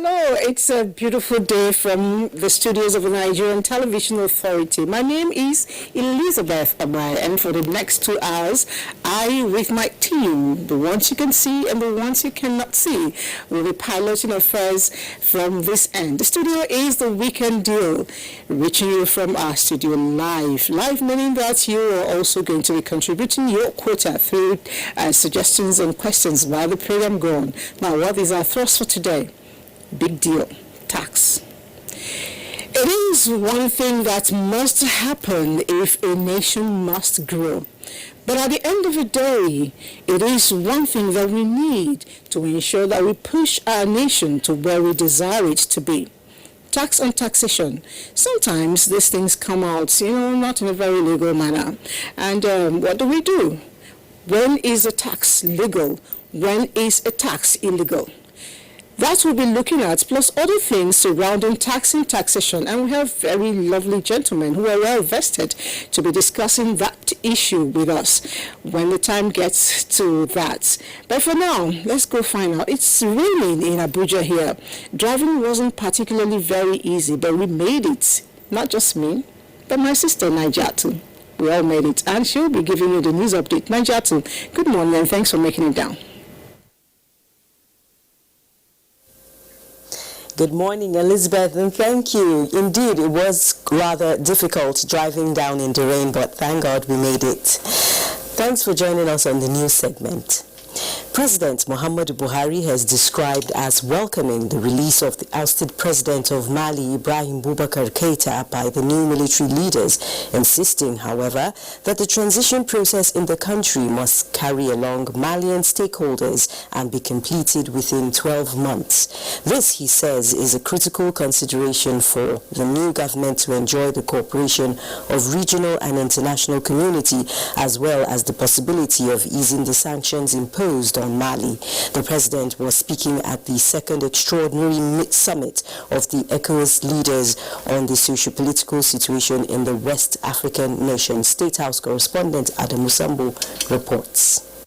Hello, it's a beautiful day from the studios of the Nigerian Television Authority. My name is Elizabeth Amai, and for the next 2 hours, I, with my team, the ones you can see and the ones you cannot see, will be piloting affairs from this end. The studio is the Weekend Deal, reaching you from our studio live. Live meaning that you are also going to be contributing your quota through suggestions and questions while the program goes on. Now, what is our thrust for today? Big deal, tax. It is one thing that must happen if a nation must grow. But at the end of the day, it is one thing that we need to ensure that we push our nation to where we desire it to be. Tax and taxation. Sometimes these things come out, not in a very legal manner. And what do? When is a tax legal? When is a tax illegal? That we'll be looking at, plus other things surrounding tax and taxation. And we have very lovely gentlemen who are well vested to be discussing that issue with us when the time gets to that. But for now, let's go find out. It's raining in Abuja here. Driving wasn't particularly very easy, but we made it. Not just me, but my sister, Nigerian. We all made it. And she'll be giving you the news update. Nigerian, good morning and thanks for making it down. Good morning, Elizabeth, and thank you. Indeed, it was rather difficult driving down in the rain, but thank God we made it. Thanks for joining us on the news segment. President Muhammadu Buhari has described as welcoming the release of the ousted president of Mali, Ibrahim Boubacar Keïta, by the new military leaders, insisting, however, that the transition process in the country must carry along Malian stakeholders and be completed within 12 months. This, he says, is a critical consideration for the new government to enjoy the cooperation of regional and international community, as well as the possibility of easing the sanctions imposed on Mali. The president was speaking at the second extraordinary summit of the ECOWAS leaders on the socio-political situation in the West African nation. State House correspondent Adam Musambo reports.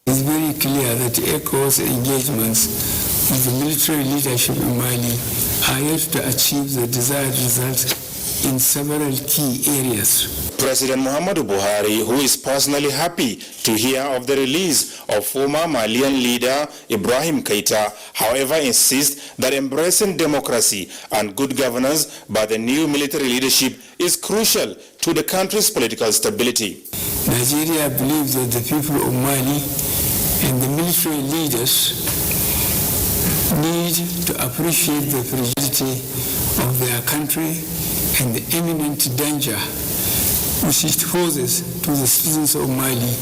It's very clear that ECOWAS engagements with the military leadership in Mali are yet to achieve the desired result in several key areas. President Muhammadu Buhari, who is personally happy to hear of the release of former Malian leader Ibrahim Keïta, however, insists that embracing democracy and good governance by the new military leadership is crucial to the country's political stability. Nigeria believes that the people of Mali and the military leaders need to appreciate the fragility of their country and the imminent danger which it poses to the citizens of Mali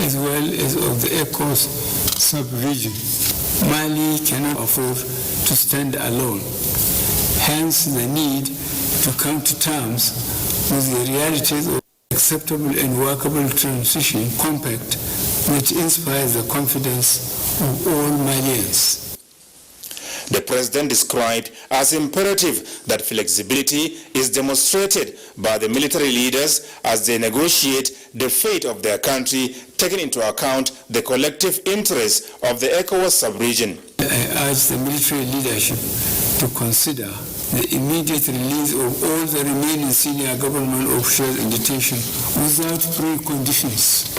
as well as of the ECOWAS sub-region. Mali cannot afford to stand alone. Hence the need to come to terms with the realities of acceptable and workable transition compact that inspires the confidence of all Malians. The president described as imperative that flexibility is demonstrated by the military leaders as they negotiate the fate of their country, taking into account the collective interests of the ECOWAS sub-region. I urge the military leadership to consider the immediate release of all the remaining senior government officials in detention without preconditions.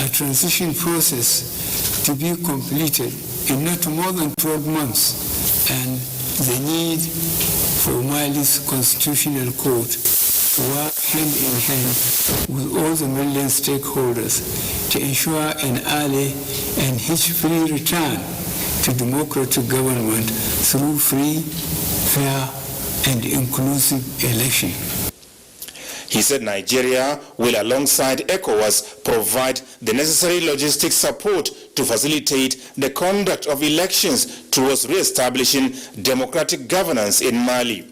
A transition process to be completed in not more than 12 months, and the need for Mali's constitutional court to work hand in hand with all the Malian stakeholders to ensure an early and hitch-free return to democratic government through free, fair, and inclusive election. He said Nigeria will, alongside ECOWAS, provide the necessary logistic support to facilitate the conduct of elections towards re-establishing democratic governance in Mali.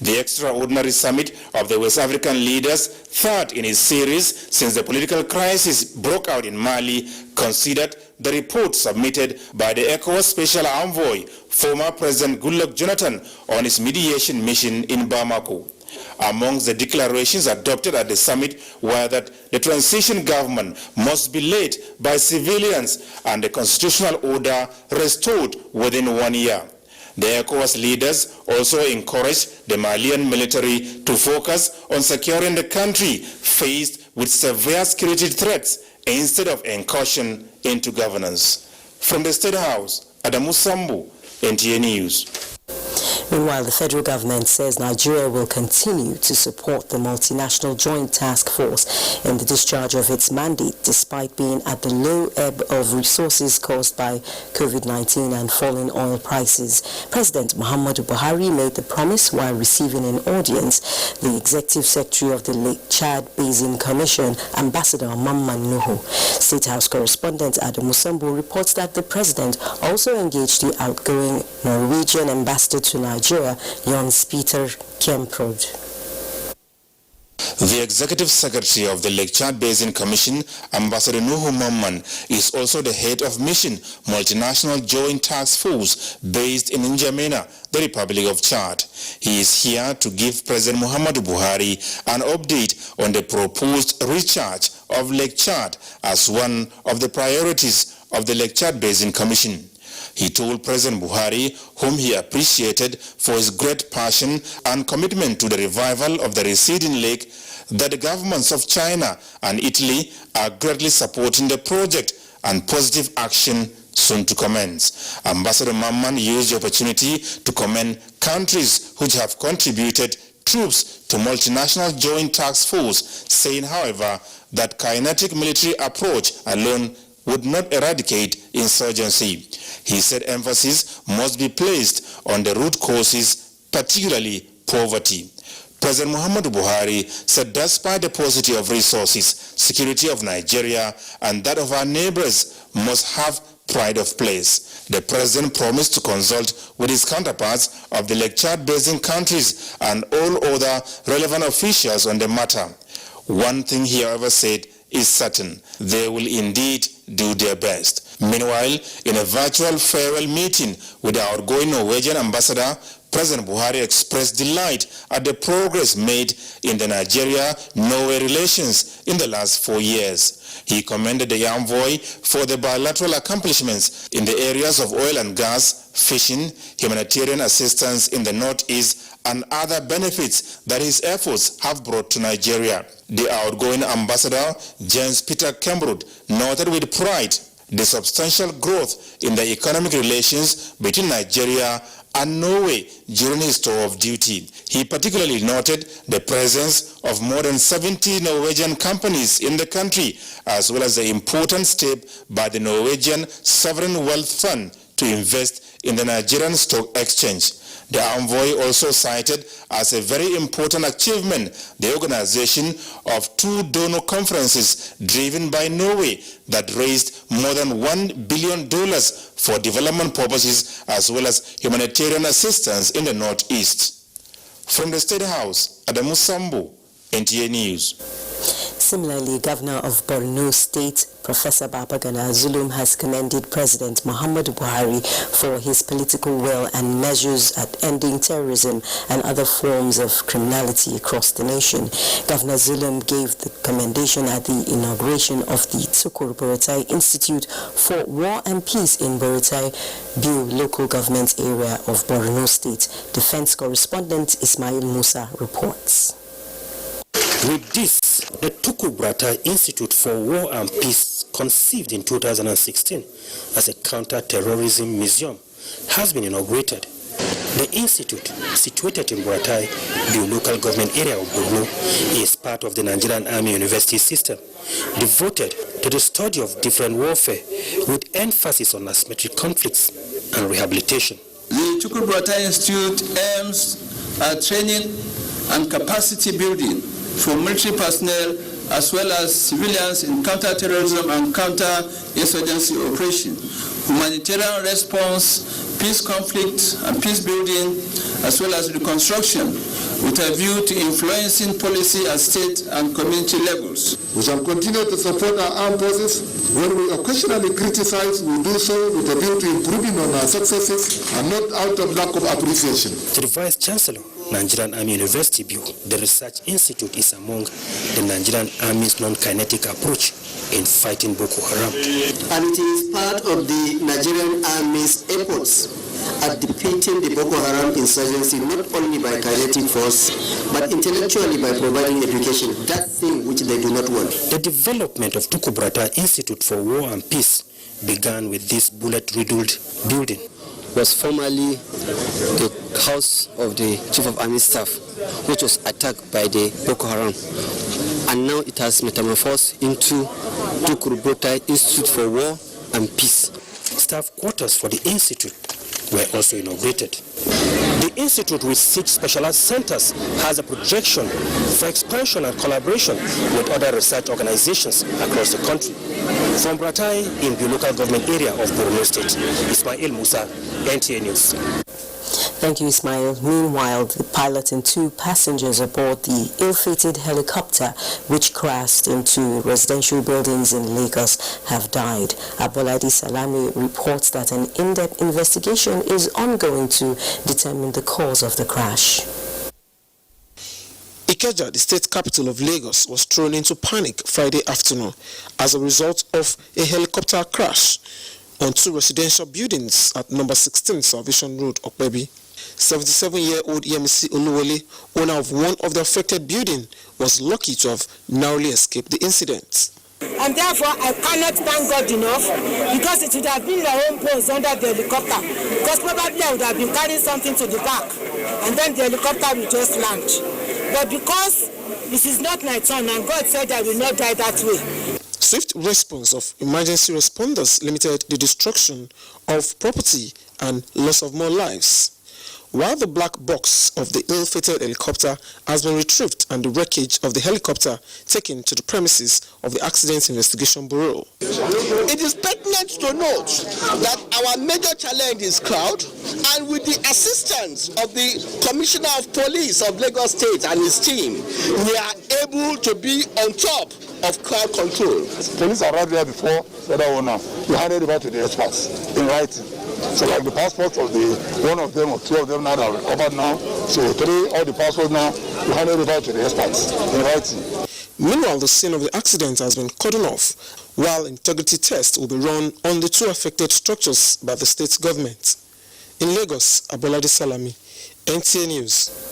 The extraordinary summit of the West African leaders, third in its series since the political crisis broke out in Mali, considered the report submitted by the ECOWAS Special Envoy, former President Goodluck Jonathan, on his mediation mission in Bamako. Amongst the declarations adopted at the summit were that the transition government must be led by civilians and the constitutional order restored within 1 year. The ECOWAS leaders also encouraged the Malian military to focus on securing the country faced with severe security threats instead of incursion into governance. From the State House, Adamu Sambu, NTA News. Meanwhile, the federal government says Nigeria will continue to support the multinational joint task force in the discharge of its mandate despite being at the low ebb of resources caused by COVID-19 and falling oil prices. President Muhammadu Buhari made the promise while receiving in audience the Executive Secretary of the Lake Chad Basin Commission, Ambassador Mamman Nuhu. State House correspondent Adamu Sambu reports that the president also engaged the outgoing Norwegian ambassador to Nigeria, Jens Peter Kemprod. The Executive Secretary of the Lake Chad Basin Commission, Ambassador Nuhu Mamman, is also the head of Mission Multinational Joint Task Force based in N'Djamena, the Republic of Chad. He is here to give President Muhammadu Buhari an update on the proposed recharge of Lake Chad as one of the priorities of the Lake Chad Basin Commission. He told President Buhari, whom he appreciated for his great passion and commitment to the revival of the receding lake, that the governments of China and Italy are greatly supporting the project and positive action soon to commence. Ambassador Mamman used the opportunity to commend countries which have contributed troops to multinational joint task force, saying, however, that kinetic military approach alone would not eradicate insurgency. He said emphasis must be placed on the root causes, particularly poverty. President Muhammadu Buhari said despite the paucity of resources, security of Nigeria and that of our neighbors must have pride of place. The president promised to consult with his counterparts of the Lake Chad Basin countries and all other relevant officials on the matter. One thing he, however, said is certain: they will indeed do their best. Meanwhile, in a virtual farewell meeting with the outgoing Norwegian ambassador, President Buhari expressed delight at the progress made in the Nigeria-Norway relations in the last 4 years. He commended the envoy for the bilateral accomplishments in the areas of oil and gas, fishing, humanitarian assistance in the Northeast, and other benefits that his efforts have brought to Nigeria. The outgoing ambassador, Jens Peter Kemprod, noted with pride the substantial growth in the economic relations between Nigeria and Norway during his tour of duty. He particularly noted the presence of more than 70 Norwegian companies in the country, as well as the important step by the Norwegian Sovereign Wealth Fund to invest in the Nigerian Stock Exchange. The envoy also cited as a very important achievement the organization of 2 donor conferences driven by Norway that raised more than $1 billion for development purposes as well as humanitarian assistance in the Northeast. From the State House, Adamu Sambu, NTA News. Similarly, Governor of Borno State, Professor Babagana Zulum, has commended President Muhammadu Buhari for his political will and measures at ending terrorism and other forms of criminality across the nation. Governor Zulum gave the commendation at the inauguration of the Tukur Buratai Institute for War and Peace in Buratai, Biu local government area of Borno State. Defense correspondent Ismail Musa reports. With this, the Tukur Buratai Institute for War and Peace, conceived in 2016 as a counter-terrorism museum, has been inaugurated. The institute, situated in Buratai, the local government area of Borno, is part of the Nigerian Army University system, devoted to the study of different warfare with emphasis on asymmetric conflicts and rehabilitation. The Tukur Buratai Institute aims at training and capacity building for military personnel as well as civilians in counter-terrorism and counter-insurgency operation, humanitarian response, peace conflict and peace building, as well as reconstruction, with a view to influencing policy at state and community levels. We shall continue to support our armed forces. When we occasionally criticize, we do so with a view to improving on our successes and not out of lack of appreciation. To the Vice Chancellor, Nigerian Army University view, the research institute is among the Nigerian Army's non-kinetic approach in fighting Boko Haram. And it is part of the Nigerian Army's efforts at defeating the Boko Haram insurgency not only by kinetic force, but intellectually by providing education, that thing which they do not want. The development of Tukubrata Institute for War and Peace began with this bullet-riddled building. Was formerly the house of the Chief of Army Staff, which was attacked by the Boko Haram. And now it has metamorphosed into Tukubrata Institute for War and Peace. Staff quarters for the institute were also inaugurated. The institute, with 6 specialized centers, has a projection for expansion and collaboration with other research organizations across the country. From Bratai in the local government area of Borno State, Ismail Musa, NTA News. Thank you, Ismail. Meanwhile, the pilot and 2 passengers aboard the ill-fated helicopter which crashed into residential buildings in Lagos have died. Abolade Salami reports that an in-depth investigation is ongoing to determine the cause of the crash. Ikeja, the state capital of Lagos, was thrown into panic Friday afternoon as a result of a helicopter crash on 2 residential buildings at number 16 Salvation Road, Okpebi. 77-year-old Yemisi Oluwole, owner of one of the affected buildings, was lucky to have narrowly escaped the incident. And therefore, I cannot thank God enough, because it would have been their own bones under the helicopter, because probably I would have been carrying something to the back, and then the helicopter will just land. But because this is not my turn, and God said I will not die that way. Swift response of emergency responders limited the destruction of property and loss of more lives. While the black box of the ill-fated helicopter has been retrieved and the wreckage of the helicopter taken to the premises of the Accident Investigation Bureau. It is pertinent to note that our major challenge is crowd, and with the assistance of the Commissioner of Police of Lagos State and his team, we are able to be on top of crowd control. Police arrived there before the other owner. We handed it over to the experts in writing. So like the passports of the one of them or 2 of them now that are recovered now. So all the passports now, we handed it over to the experts in writing. Meanwhile, the scene of the accident has been cordoned off, while integrity tests will be run on the 2 affected structures by the state government. In Lagos, Abolade Salami, NTA News.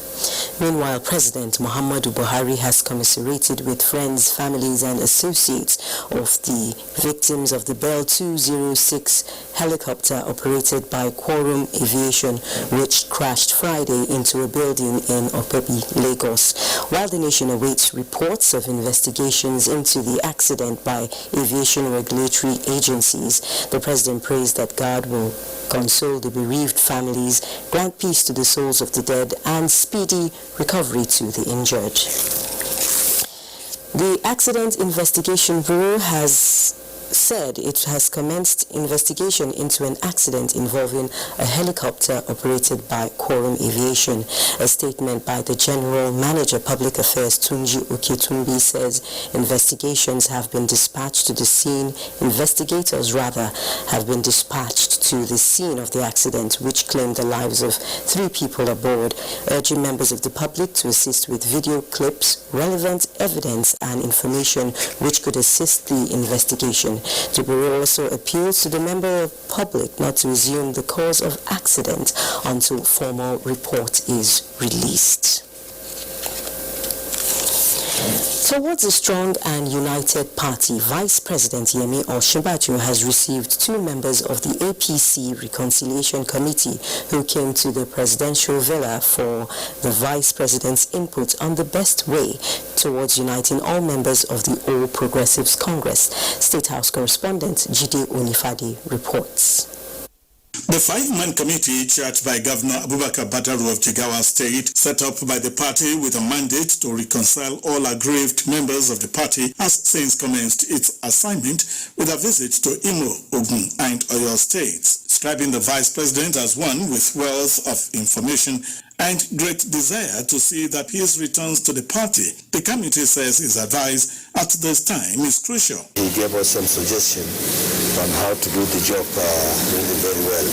Meanwhile, President Muhammadu Buhari has commiserated with friends, families and associates of the victims of the Bell 206 helicopter operated by Quorum Aviation, which crashed Friday into a building in Opebi, Lagos. While the nation awaits reports of investigations into the accident by aviation regulatory agencies, the President prays that God will console the bereaved families, grant peace to the souls of the dead, and speedy recovery to the injured. The Accident Investigation Bureau has said it has commenced investigation into an accident involving a helicopter operated by Quorum Aviation. A statement by the General Manager Public Affairs Tunji Oketumbi says investigations have been dispatched to the scene. Investigators have been dispatched to the scene of the accident, which claimed the lives of 3 people aboard, urging members of the public to assist with video clips, relevant evidence and information which could assist the investigation. The Bureau also appeals to the member of public not to assume the cause of accident until formal report is released. Towards a strong and united party, Vice President Yemi Osinbajo has received 2 members of the APC Reconciliation Committee who came to the presidential villa for the Vice President's input on the best way towards uniting all members of the All Progressives Congress. State House correspondent Jide Onifade reports. The 5-man committee, chaired by Governor Abubakar Badaru of Jigawa State, set up by the party with a mandate to reconcile all aggrieved members of the party, has since commenced its assignment with a visit to Imo, Ogun and Oyo states, describing the vice president as one with wealth of information and great desire to see that his returns to the party. The committee says his advice at this time is crucial. He gave us some suggestions on how to do the job really very well.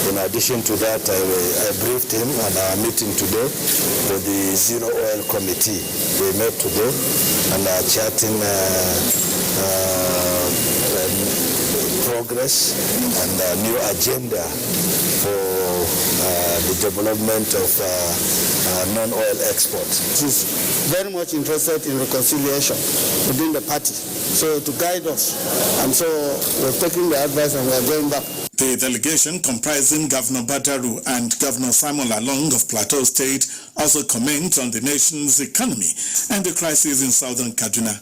In addition to that, I briefed him on our meeting today with the Zero Oil Committee. We met today and are chatting progress and a new agenda for the development of non-oil export. He's very much interested in reconciliation within the party, so to guide us. And so we're taking the advice and we're going back. The delegation comprising Governor Badaru and Governor Simon Lalong of Plateau State also comment on the nation's economy and the crisis in southern Kaduna.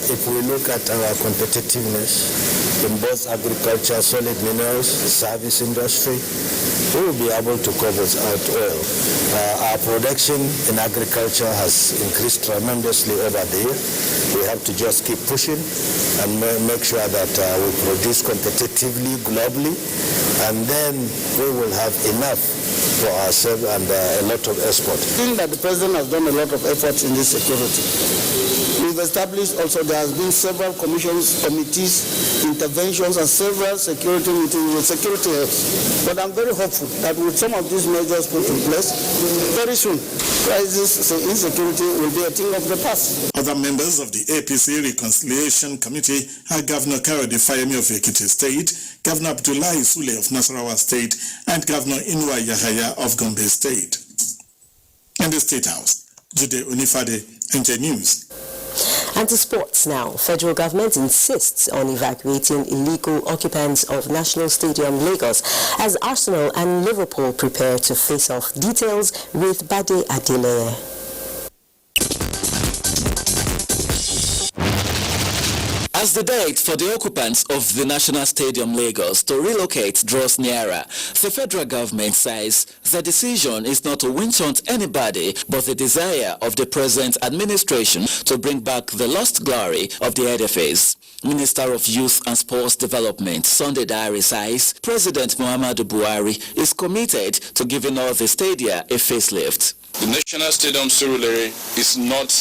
If we look at our competitiveness in both agriculture, solid minerals, service industry, we will be able to cover out oil. Our production in agriculture has increased tremendously over the year. We have to just keep pushing and make sure that we produce competitively globally, and then we will have enough for ourselves and a lot of export. I think that the president has done a lot of efforts in this security. We've established also, there has been several commissions, committees, interventions, and several security meetings with security heads. But I'm very hopeful that with some of these measures put in place, very soon, crisis insecurity will be a thing of the past. Other members of the APC Reconciliation Committee are Governor Kayode Fayemi of Ekiti State, Governor Abdullahi Sule of Nasarawa State, and Governor Inua Yahaya of Gombe State. In the State House, Jude Unifade, NTA News. And to sports now. Federal government insists on evacuating illegal occupants of National Stadium Lagos as Arsenal and Liverpool prepare to face off. Details with Bade Adeleye. As the date for the occupants of the National Stadium Lagos to relocate draws nearer, the federal government says the decision is not to winch hunt anybody, but the desire of the present administration to bring back the lost glory of the edifice. Minister of Youth and Sports Development, Sunday Diary says President Muhammadu Buhari is committed to giving all the stadia a facelift. The National Stadium Surulere is not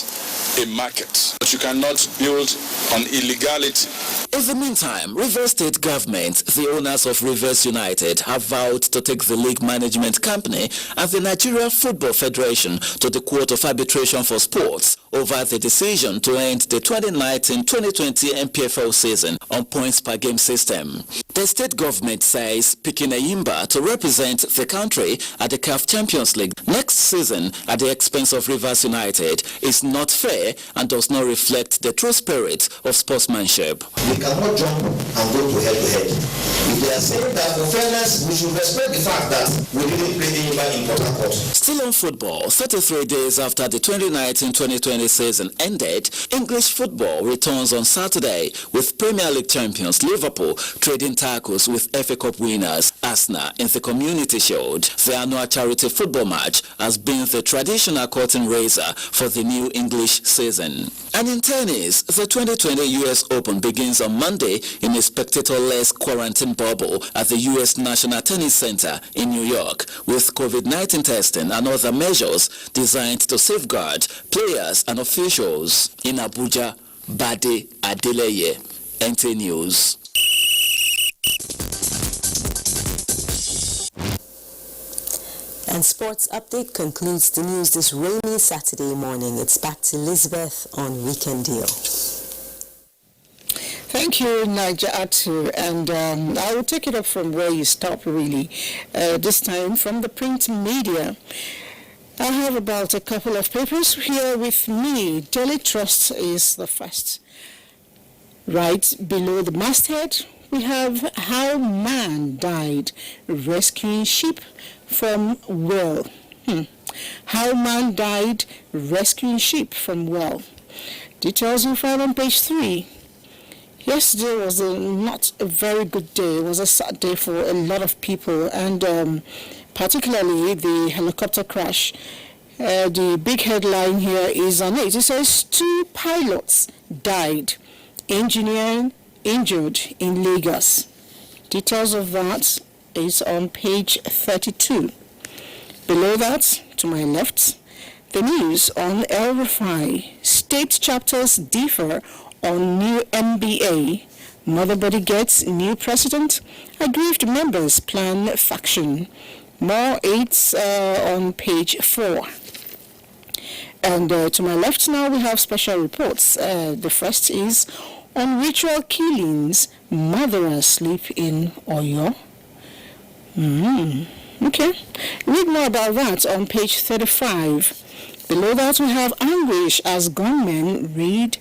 a market, but you cannot build on illegality. In the meantime, Rivers State government, the owners of Rivers United, have vowed to take the league management company and the Nigeria Football Federation to the Court of Arbitration for Sports over the decision to end the 2019-2020 MPFL season on points per game system. The state government says picking Ayimba to represent the country at the CAF Champions League next season at the expense of Rivers United is not fair and does not reflect the true spirit of sportsmanship. We cannot jump and go to head-to-head. If they are saying that for fairness, we should respect the fact that we didn't play Ayimba in Port Harcourt. Still on football, 33 days after the 2019-2020 season ended, English football returns on Saturday with Premier League champions Liverpool trading tackles with FA Cup winners Arsenal in the Community Shield. The annual charity football match has been the traditional curtain raiser for the new English season. And in tennis, the 2020 US Open begins on Monday in a spectator-less quarantine bubble at the US National Tennis Center in New York, with COVID-19 testing and other measures designed to safeguard players and officials. In Abuja, Bade Adeleye, NTA News. And sports update concludes the news this rainy Saturday morning. It's back to Elizabeth on Weekend Deal. Thank you, Niger Atu, and I will take it up from where you stopped, really. This time from the print media. I have about a couple of papers here with me. Daily Trust is the first. Right below the masthead, we have how man died rescuing sheep from well. How man died rescuing sheep from well. Details you'll find on page 3. Yesterday was not a very good day. It was a sad day for a lot of people, and particularly the helicopter crash. The big headline here is on it. It says 2 pilots died, engineer injured in Lagos. Details of that is on page 32. Below that, to my left, the news on El Rufai. State chapters differ on new NBA. Mother body gets new president. Aggrieved members plan faction. More aids on page 4. And to my left now we have special reports. The first is on ritual killings. Mother asleep in Oyo. Okay. Read more about that on page 35. Below that we have anguish as gunmen raid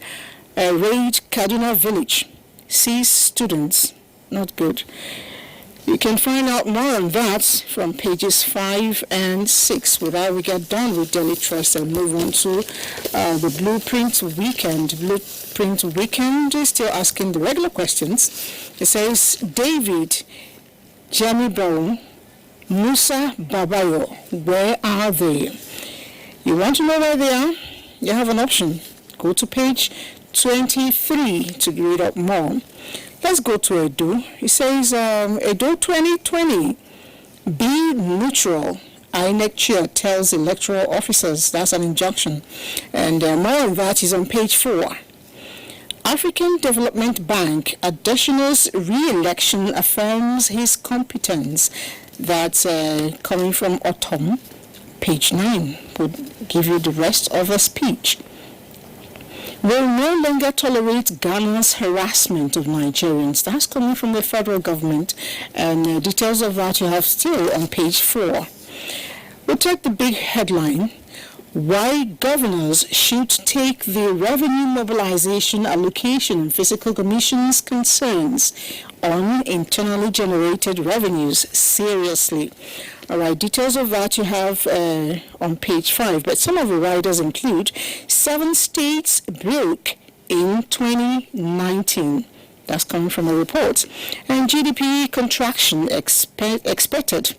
Kaduna village. Seize students. Not good. You can find out more on that from pages 5 and 6. With that, we get done with Daily Trust and move on to the Blueprint Weekend. Blueprint Weekend is still asking the regular questions. It says, David Jamibro, Musa Babayo, where are they? You want to know where they are? You have an option. Go to page 23 to read up more. Let's go to Edo. It says, Edo 2020, be neutral. INEC chair tells electoral officers. That's an injunction. And more on that is on page 4. African Development Bank, Adesina's re-election affirms his competence. That's coming from Autumn. Page 9 would give you the rest of the speech. Will no longer tolerate Ghana's harassment of Nigerians. That's coming from the federal government, and details of that you have still on page 4. We'll take the big headline, why governors should take the revenue mobilization, allocation, and fiscal commission's concerns on internally generated revenues seriously. All right, details of that you have on page 5, but some of the riders include 7 states broke in 2019. That's coming from a report. And GDP contraction expected,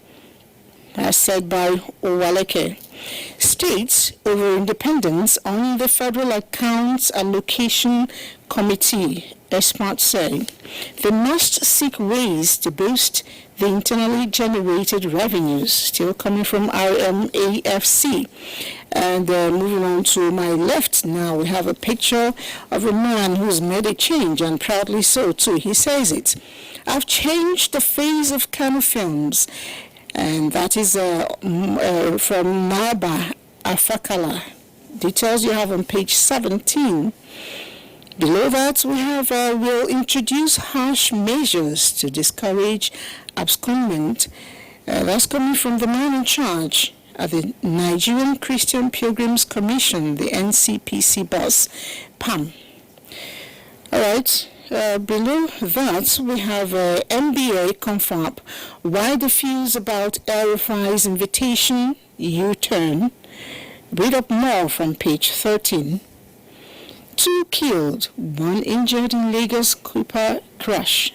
as said by Owaleke. States over independence on the Federal Accounts Allocation Committee, experts say. They must seek ways to boost the internally generated revenues, still coming from RMAFC. And moving on to my left now, we have a picture of a man who's made a change, and proudly so too. He says it. I've changed the face of Kano films. And that is from Naba Afakala. Details you have on page 17. Below that, we have will introduce harsh measures to discourage abscondment. That's coming from the man in charge at the Nigerian Christian Pilgrims Commission, the NCPC boss, PAM. All right. Below that, we have MBA confab. Why the fuse about El-Rufai's invitation U-turn? Read up more from page 13. 2 killed, 1 injured in Lagos Cooper crash.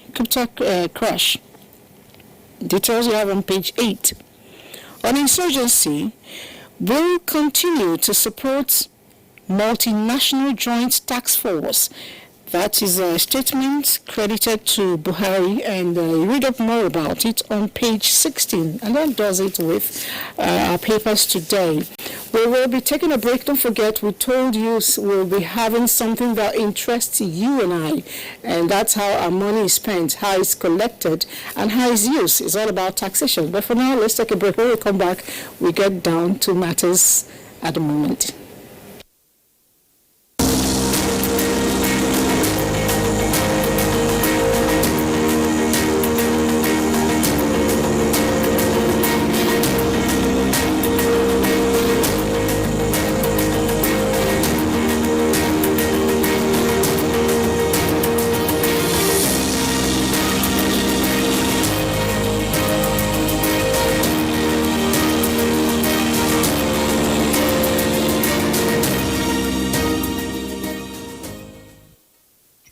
Details you have on page 8. On insurgency, will continue to support multinational joint task force. That is a statement credited to Buhari, and read up more about it on page 16. And that does it with our papers today. We will be taking a break. Don't forget, we told you we'll be having something that interests you and I. And that's how our money is spent, how it's collected, and how it's used. It's all about taxation. But for now, let's take a break. When we come back, we get down to matters at the moment.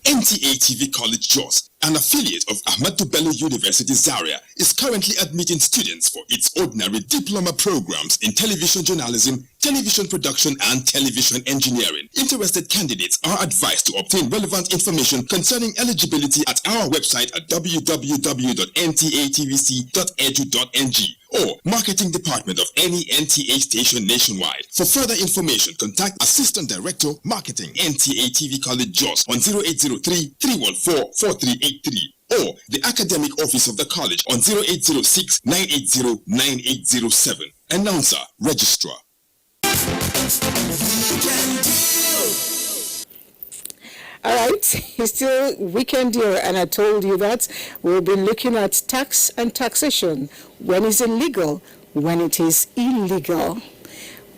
NTA TV College Jos an affiliate of Ahmadu Bello University Zaria, is currently admitting students for its ordinary diploma programs in television journalism, television production, and television engineering. Interested candidates are advised to obtain relevant information concerning eligibility at our website at www.ntatvc.edu.ng or marketing department of any NTA station nationwide. For further information, contact Assistant Director, Marketing, NTA TV College Jos on 0803-314-4383 or the Academic Office of the College on 0806-980-9807. Announcer, Registrar. All right, it's still weekend here, and I told you that we'll be looking at tax and taxation, when it's illegal, when it is illegal.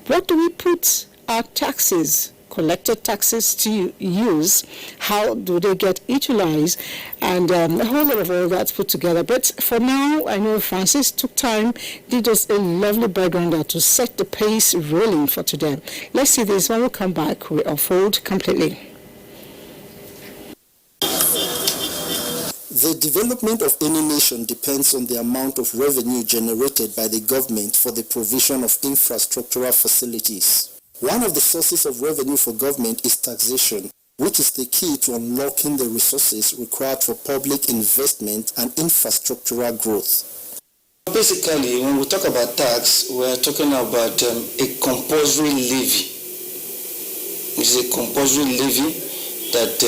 What do we put our taxes, collected taxes, to use? How do they get utilized? And a whole lot of all that's put together. But for now, I know Francis took time, did us a lovely backgrounder to set the pace rolling for today. Let's see this. When we come back, we unfold completely. The development of any nation depends on the amount of revenue generated by the government for the provision of infrastructural facilities. One of the sources of revenue for government is taxation, which is the key to unlocking the resources required for public investment and infrastructural growth. Basically, when we talk about tax, we are talking about a compulsory levy. It's a compulsory levy that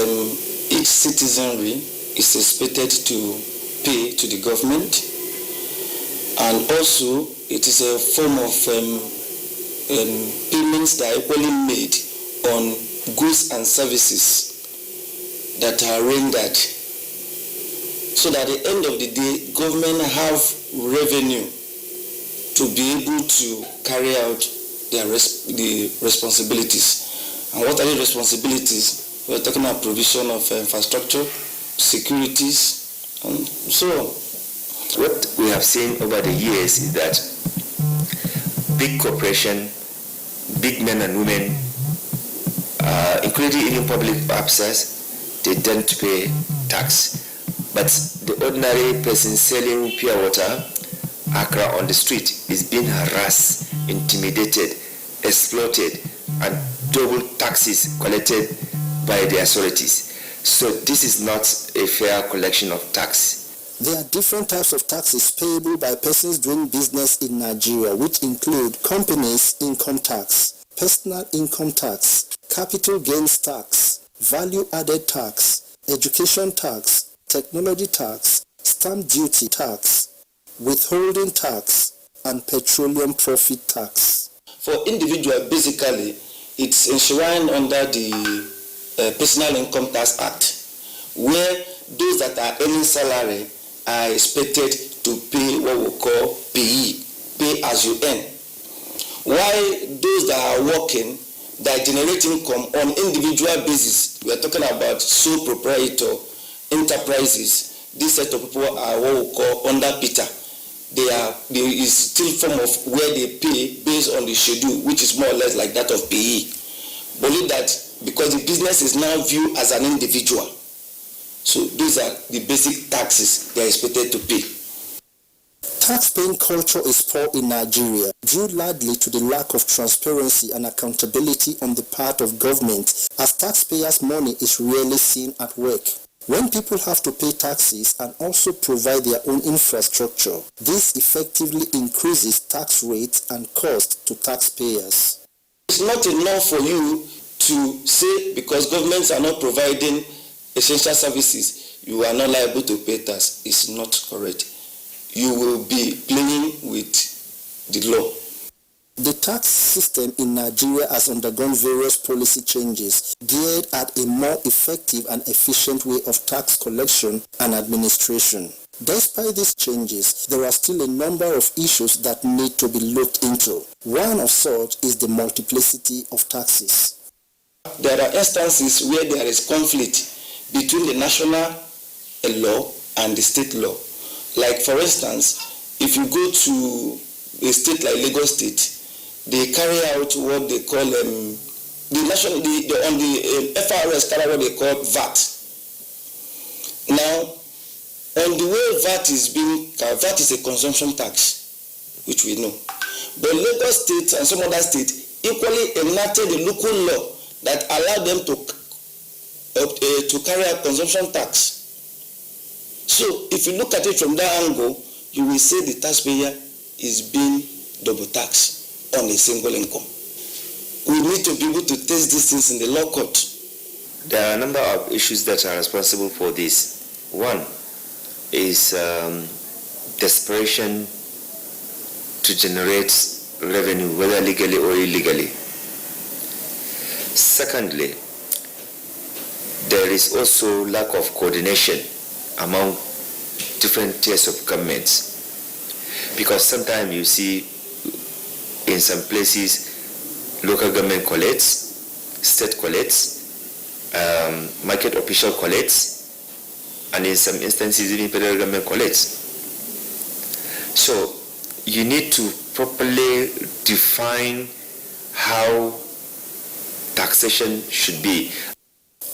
each citizenry is expected to pay to the government, and also it is a form of payments that are equally made on goods and services that are rendered, so that at the end of the day, government have revenue to be able to carry out their the responsibilities. And what are the responsibilities? We are talking about provision of infrastructure, securities, and so on. What we have seen over the years is that big corporation, big men and women, including even public access, they tend to pay tax. But the ordinary person selling pure water, Accra on the street, is being harassed, intimidated, exploited, and double taxes collected by the authorities. So this is not a fair collection of tax. There are different types of taxes payable by persons doing business in Nigeria, which include companies income tax, personal income tax, capital gains tax, value-added tax, education tax, technology tax, stamp duty tax, withholding tax, and petroleum profit tax. For individual, basically, it's enshrined under the Personal Income Tax Act, where those that are earning salary are expected to pay what we call PE, pay as you earn. While those that are working, that generate income on individual basis, we are talking about sole proprietor enterprises, this set of people are what we call under Peter. There is still form of where they pay based on the schedule, which is more or less like that of PE. Believe that because the business is now viewed as an individual. So these are the basic taxes they are expected to pay. Tax-paying culture is poor in Nigeria, due largely to the lack of transparency and accountability on the part of government, as taxpayers' money is rarely seen at work. When people have to pay taxes and also provide their own infrastructure, this effectively increases tax rates and cost to taxpayers. It's not enough for you to say because governments are not providing essential services, you are not liable to pay tax. It's not correct. You will be playing with the law. The tax system in Nigeria has undergone various policy changes geared at a more effective and efficient way of tax collection and administration. Despite these changes, there are still a number of issues that need to be looked into. One of such is the multiplicity of taxes. There are instances where there is conflict between the national law and the state law. Like for instance, if you go to a state like Lagos State, they carry out what they call on the FRS carry out what they call VAT. Now, on the way VAT is a consumption tax, which we know. But Lagos State and some other states equally enacted a local law that allowed them to carry out consumption tax. So if you look at it from that angle, you will say the taxpayer is being double taxed on a single income. We need to be able to test these things in the law court. There are a number of issues that are responsible for this. One is desperation to generate revenue, whether legally or illegally. Secondly, there is also lack of coordination among different tiers of governments, because sometimes you see in some places local government collects, state collects, market official collects, and in some instances even federal government collects. So you need to properly define how taxation should be.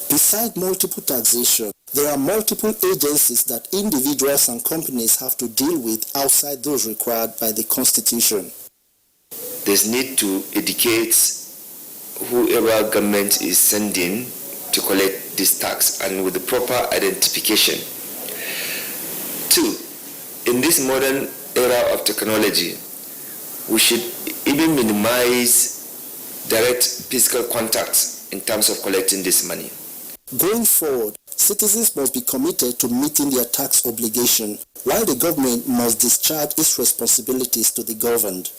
Besides multiple taxation, there are multiple agencies that individuals and companies have to deal with outside those required by the Constitution. There's need to educate whoever government is sending to collect this tax, and with the proper identification. Two, in this modern era of technology, we should even minimize direct physical contact in terms of collecting this money. Going forward, citizens must be committed to meeting their tax obligation, while the government must discharge its responsibilities to the governed.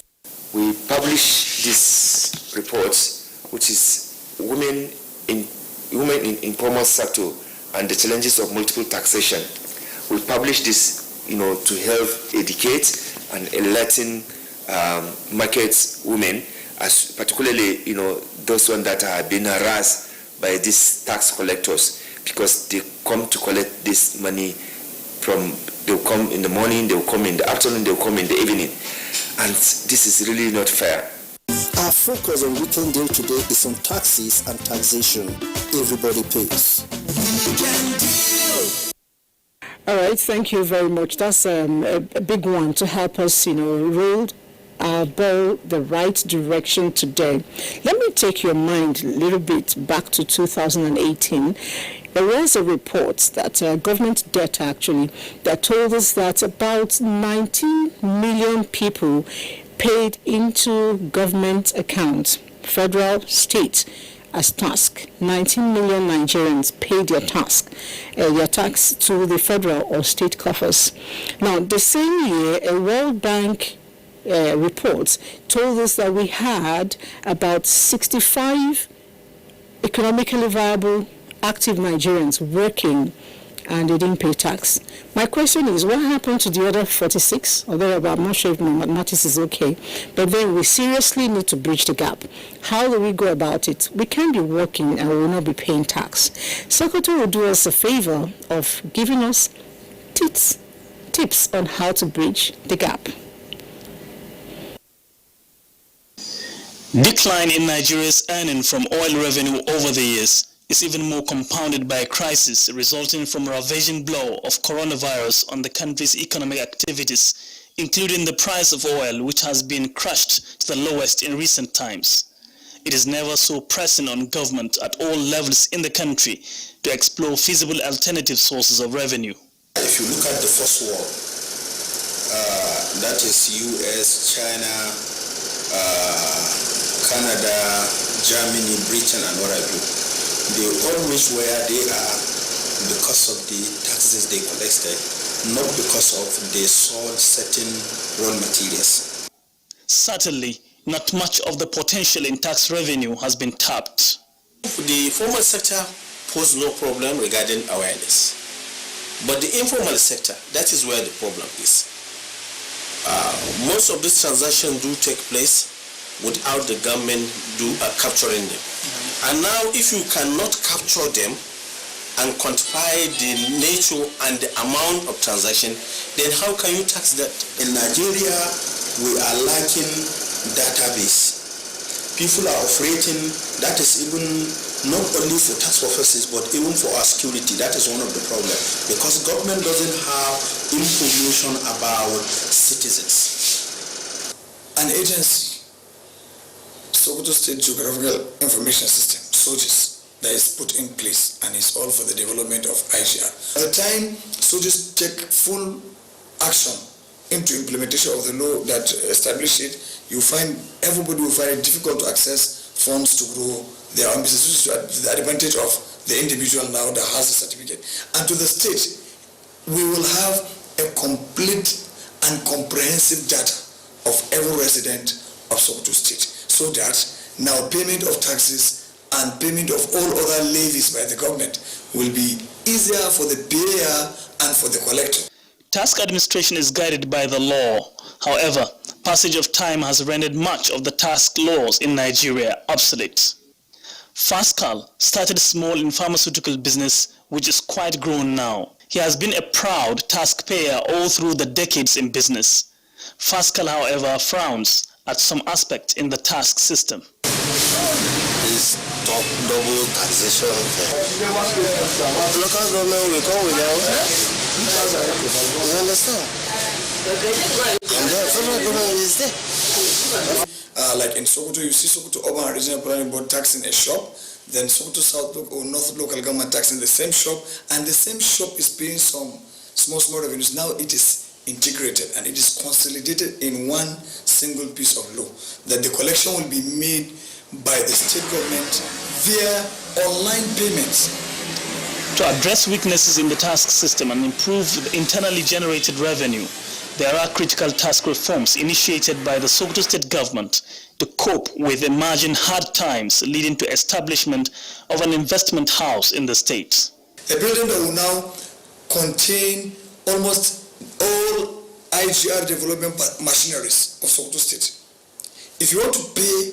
We publish this report, which is women in informal sector and the challenges of multiple taxation. We publish this, to help educate and enlighten market women, as particularly, those ones that are being harassed by these tax collectors, because they come to collect this money they'll come in the morning, they'll come in the afternoon, they'll come in the evening. And this is really not fair. Our focus on Weekend Deal today is on taxes and taxation. Everybody pays. All right, thank you very much. That's a big one to help us, roll our ball the right direction today. Let me take your mind a little bit back to 2018. There was a report that government data actually that told us that about 19 million people paid into government accounts, federal, state, as tax. 19 million Nigerians paid their tax to the federal or state coffers. Now, the same year, a World Bank report told us that we had about 65 economically viable active Nigerians working and they didn't pay tax. My question is, what happened to the other 46? Although I'm not sure if my mathematics is okay. But then we seriously need to bridge the gap. How do we go about it? We can't be working and we will not be paying tax. Secretary will do us a favor of giving us tips on how to bridge the gap. Decline in Nigeria's earning from oil revenue over the years is even more compounded by a crisis resulting from a ravaging blow of coronavirus on the country's economic activities, including the price of oil, which has been crushed to the lowest in recent times. It is never so pressing on government at all levels in the country to explore feasible alternative sources of revenue. If you look at the first world, that is US, China, Canada, Germany, Britain, and what have you, they all reach where they are because of the taxes they collected, not because of they sold certain raw materials. Certainly, not much of the potential in tax revenue has been tapped. The formal sector poses no problem regarding awareness, but the informal sector, that is where the problem is. Most of these transactions do take place without the government capturing them. And now if you cannot capture them and quantify the nature and the amount of transaction, then how can you tax that? In Nigeria, we are lacking database. People are operating, that is even not only for tax purposes but even for our security. That is one of the problems, because government doesn't have information about citizens. An agency, Sokoto State Geographical Information System, SOGIS, that is put in place and is all for the development of IGR. At the time SOGIS take full action into implementation of the law that established it, you find everybody will find it difficult to access funds to grow their own business, to the advantage of the individual now that has a certificate. And to the state, we will have a complete and comprehensive data of every resident of Sokoto State, so that now payment of taxes and payment of all other levies by the government will be easier for the payer and for the collector. Tax administration is guided by the law. However, passage of time has rendered much of the tax laws in Nigeria obsolete. Fascal started small in pharmaceutical business, which is quite grown now. He has been a proud taxpayer all through the decades in business. Fascal, however, frowns at some aspect in the tax system. This double taxation. Local government will come without. You understand? And the federal government is there. Like in Sokoto, you see Sokoto Urban and Regional Planning Board taxing a shop, then Sokoto South or North Local Government taxing the same shop, and the same shop is paying some small revenues. Now it is integrated and it is consolidated in one single piece of law, that the collection will be made by the state government via online payments. To address weaknesses in the tax system and improve the internally generated revenue, there are critical tax reforms initiated by the Sokoto State government to cope with emerging hard times, leading to establishment of an investment house in the state. A building that will now contain almost all IGR development machineries of Sokoto State. If you want to pay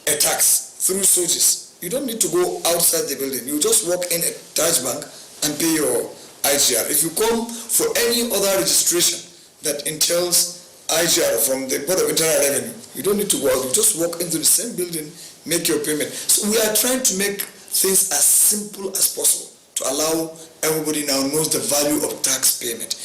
a tax through SOGIS, you don't need to go outside the building. You just walk in a tax bank and pay your IGR. If you come for any other registration that entails IGR from the Board of Internal Revenue, you don't need to go out. You just walk into the same building, make your payment. So we are trying to make things as simple as possible to allow everybody now knows the value of tax payment.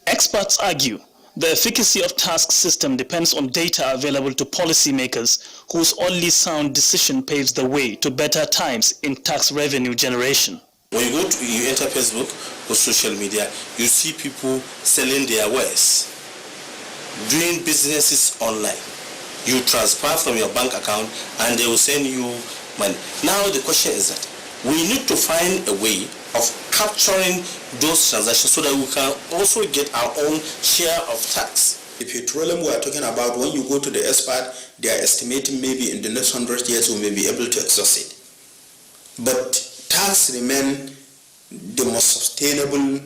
Experts argue the efficacy of tax system depends on data available to policymakers whose only sound decision paves the way to better times in tax revenue generation. When you enter Facebook or social media, you see people selling their wares, doing businesses online. You transfer from your bank account and they will send you money. Now the question is that we need to find a way of capturing those transactions so that we can also get our own share of tax. The petroleum we are talking about, when you go to the expert, they are estimating maybe in the next 100 years we may be able to exhaust it. But tax remain the most sustainable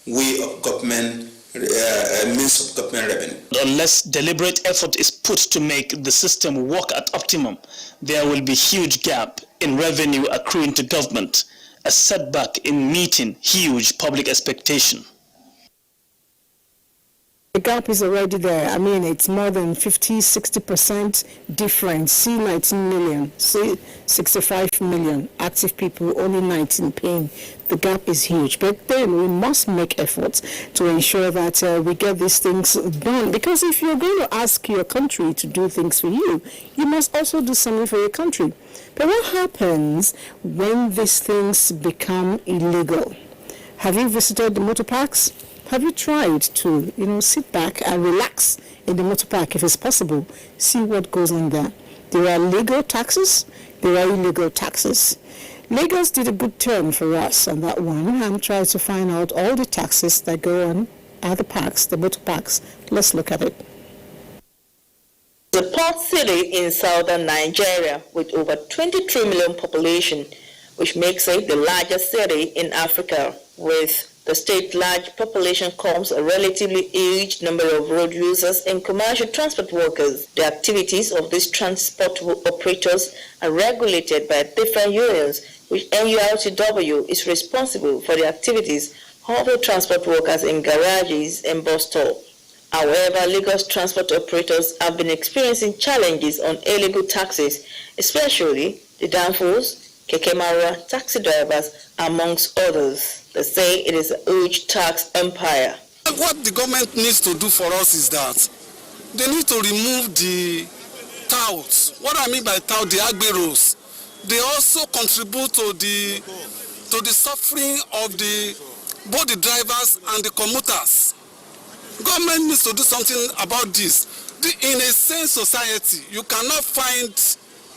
way of government, means of government revenue. Unless deliberate effort is put to make the system work at optimum, there will be huge gap in revenue accruing to government, a setback in meeting huge public expectation. The gap is already there. I mean, it's more than 50-60% difference. See 19 million, see 65 million active people, only 19 paying. The gap is huge. But then we must make efforts to ensure that we get these things done. Because if you're going to ask your country to do things for you, you must also do something for your country. But what happens when these things become illegal? Have you visited the motor parks? Have you tried to, sit back and relax in the motor park if it's possible? See what goes on there. There are legal taxes, there are illegal taxes. Lagos did a good turn for us on that one. I'm trying to find out all the taxes that go on at the parks, the motor parks. Let's look at it. The port city in southern Nigeria with over 23 million population, which makes it the largest city in Africa. With the state's large population comes a relatively aged number of road users and commercial transport workers. The activities of these transport operators are regulated by different unions, which NURTW is responsible for the activities of the transport workers in garages and bus stops. However, Lagos transport operators have been experiencing challenges on illegal taxes, especially the danfos, keke marua, taxi drivers, amongst others. They say it is a huge tax empire. What the government needs to do for us is that they need to remove the touts. What I mean by tout, the agberos. They also contribute to the suffering of both the drivers and the commuters. Government needs to do something about this. In a sane society, you cannot find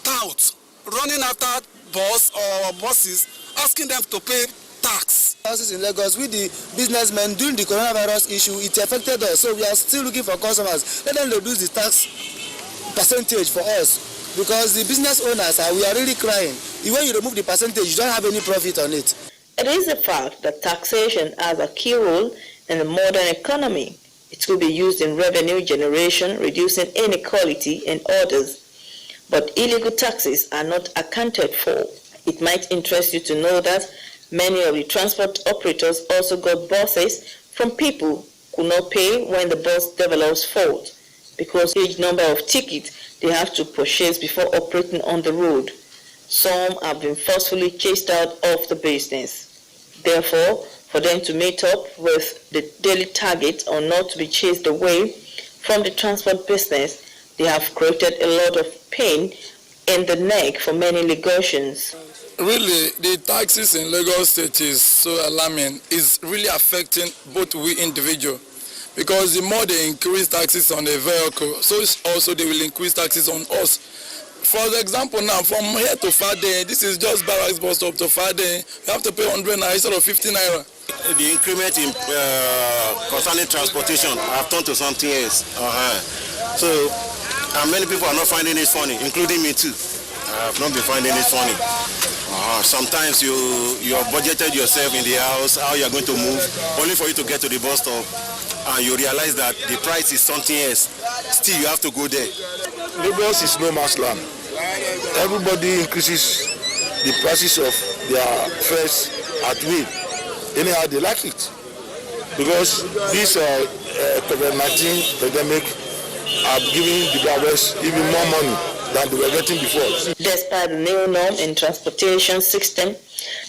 touts running after buses, asking them to pay tax. Houses in Lagos with the businessmen during the coronavirus issue, it affected us. So we are still looking for customers. Let them reduce the tax percentage for us, because the business owners we are really crying. When you remove the percentage, you don't have any profit on it. It is a fact that taxation has a key role in the modern economy. It will be used in revenue generation, reducing inequality and others. But illegal taxes are not accounted for. It might interest you to know that many of the transport operators also got buses from people who could not pay when the bus develops fault, because huge number of tickets they have to purchase before operating on the road. Some have been forcefully chased out of the business. Therefore, for them to meet up with the daily target or not to be chased away from the transport business, they have created a lot of pain in the neck for many Lagosians. Really, the taxes in Lagos State is so alarming. It's really affecting both we individuals, because the more they increase taxes on a vehicle, so also they will increase taxes on us. For example, now from here to Fade, this is just Barracks bus stop to Fade, you have to pay 100 naira instead of 50 naira. The increment in concerning transportation have turned to something else. So, and many people are not finding it funny, including me too. I have not been finding it funny. Sometimes you have budgeted yourself in the house, how you are going to move, only for you to get to the bus stop, and you realize that the price is something else. Still, you have to go there. Lagos is no man's land. Everybody increases the prices of their fares at will. Anyhow, they like it. Because this COVID-19 pandemic are giving the drivers even more money than they were getting before. Despite the new norm in transportation system,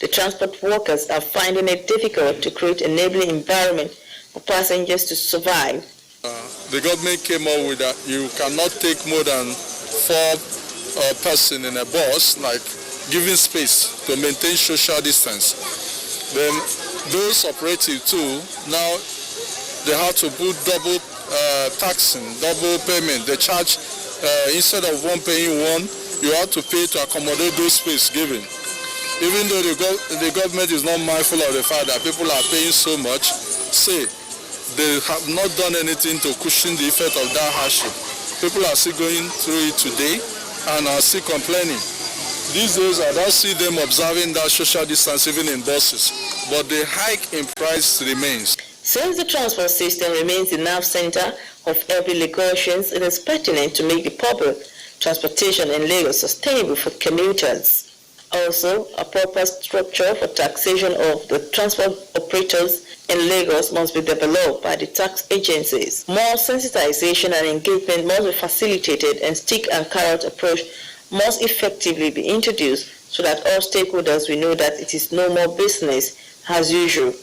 the transport workers are finding it difficult to create an enabling environment for passengers to survive. The government came up with that you cannot take more than 4 persons in a bus, like giving space to maintain social distance. Then those operatives too, now they have to put double taxing, double payment. They charge, instead of one paying one, you have to pay to accommodate those space given. Even though the government is not mindful of the fact that people are paying so much, they have not done anything to cushion the effect of that hardship. People are still going through it today and are still complaining. These days I don't see them observing that social distance even in buses, but the hike in price remains. Since the transport system remains the nerve center of every Lagosian, it is pertinent to make the public transportation in Lagos sustainable for commuters. Also, a proper structure for taxation of the transport operators in Lagos must be developed by the tax agencies. More sensitization and engagement must be facilitated, and stick and carrot approach must effectively be introduced so that all stakeholders will know that it is no more business as usual.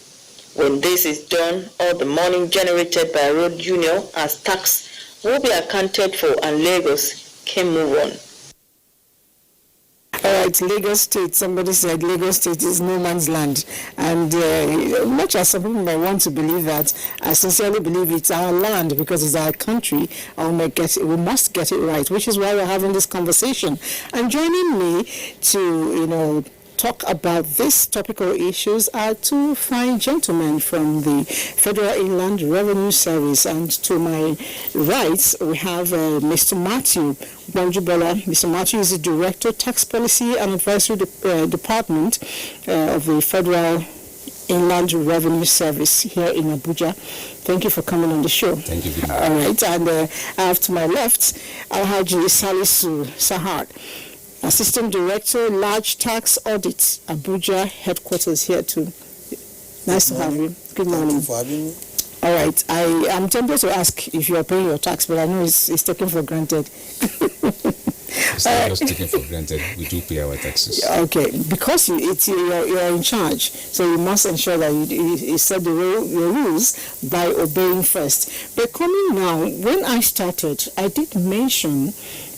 When this is done, all the money generated by road union as tax will be accounted for, and Lagos can move on. All right, Lagos State. Somebody said Lagos State is no man's land. And much as some people might want to believe that, I sincerely believe it's our land because it's our country. We must get it right, which is why we're having this conversation. And joining me to, talk about these topical issues are 2 fine gentlemen from the Federal Inland Revenue Service. And to my right, we have Mr. Matthew Bonjubola. Mr. Matthew is the Director, Tax Policy and Advisory Department of the Federal Inland Revenue Service here in Abuja. Thank you for coming on the show. Thank you. All right, and I have to my left, Alhaji Salisu Sahar, Assistant Director, Large Tax Audits, Abuja headquarters here too. Nice to have you. Good morning. Thank you for having me. All right, I am tempted to ask if you are paying your tax, but I know it's taken for granted. It's not just taken for granted. We do pay our taxes. Okay, because you're in charge, so you must ensure that you set the rules by obeying first. But coming now, when I started, I did mention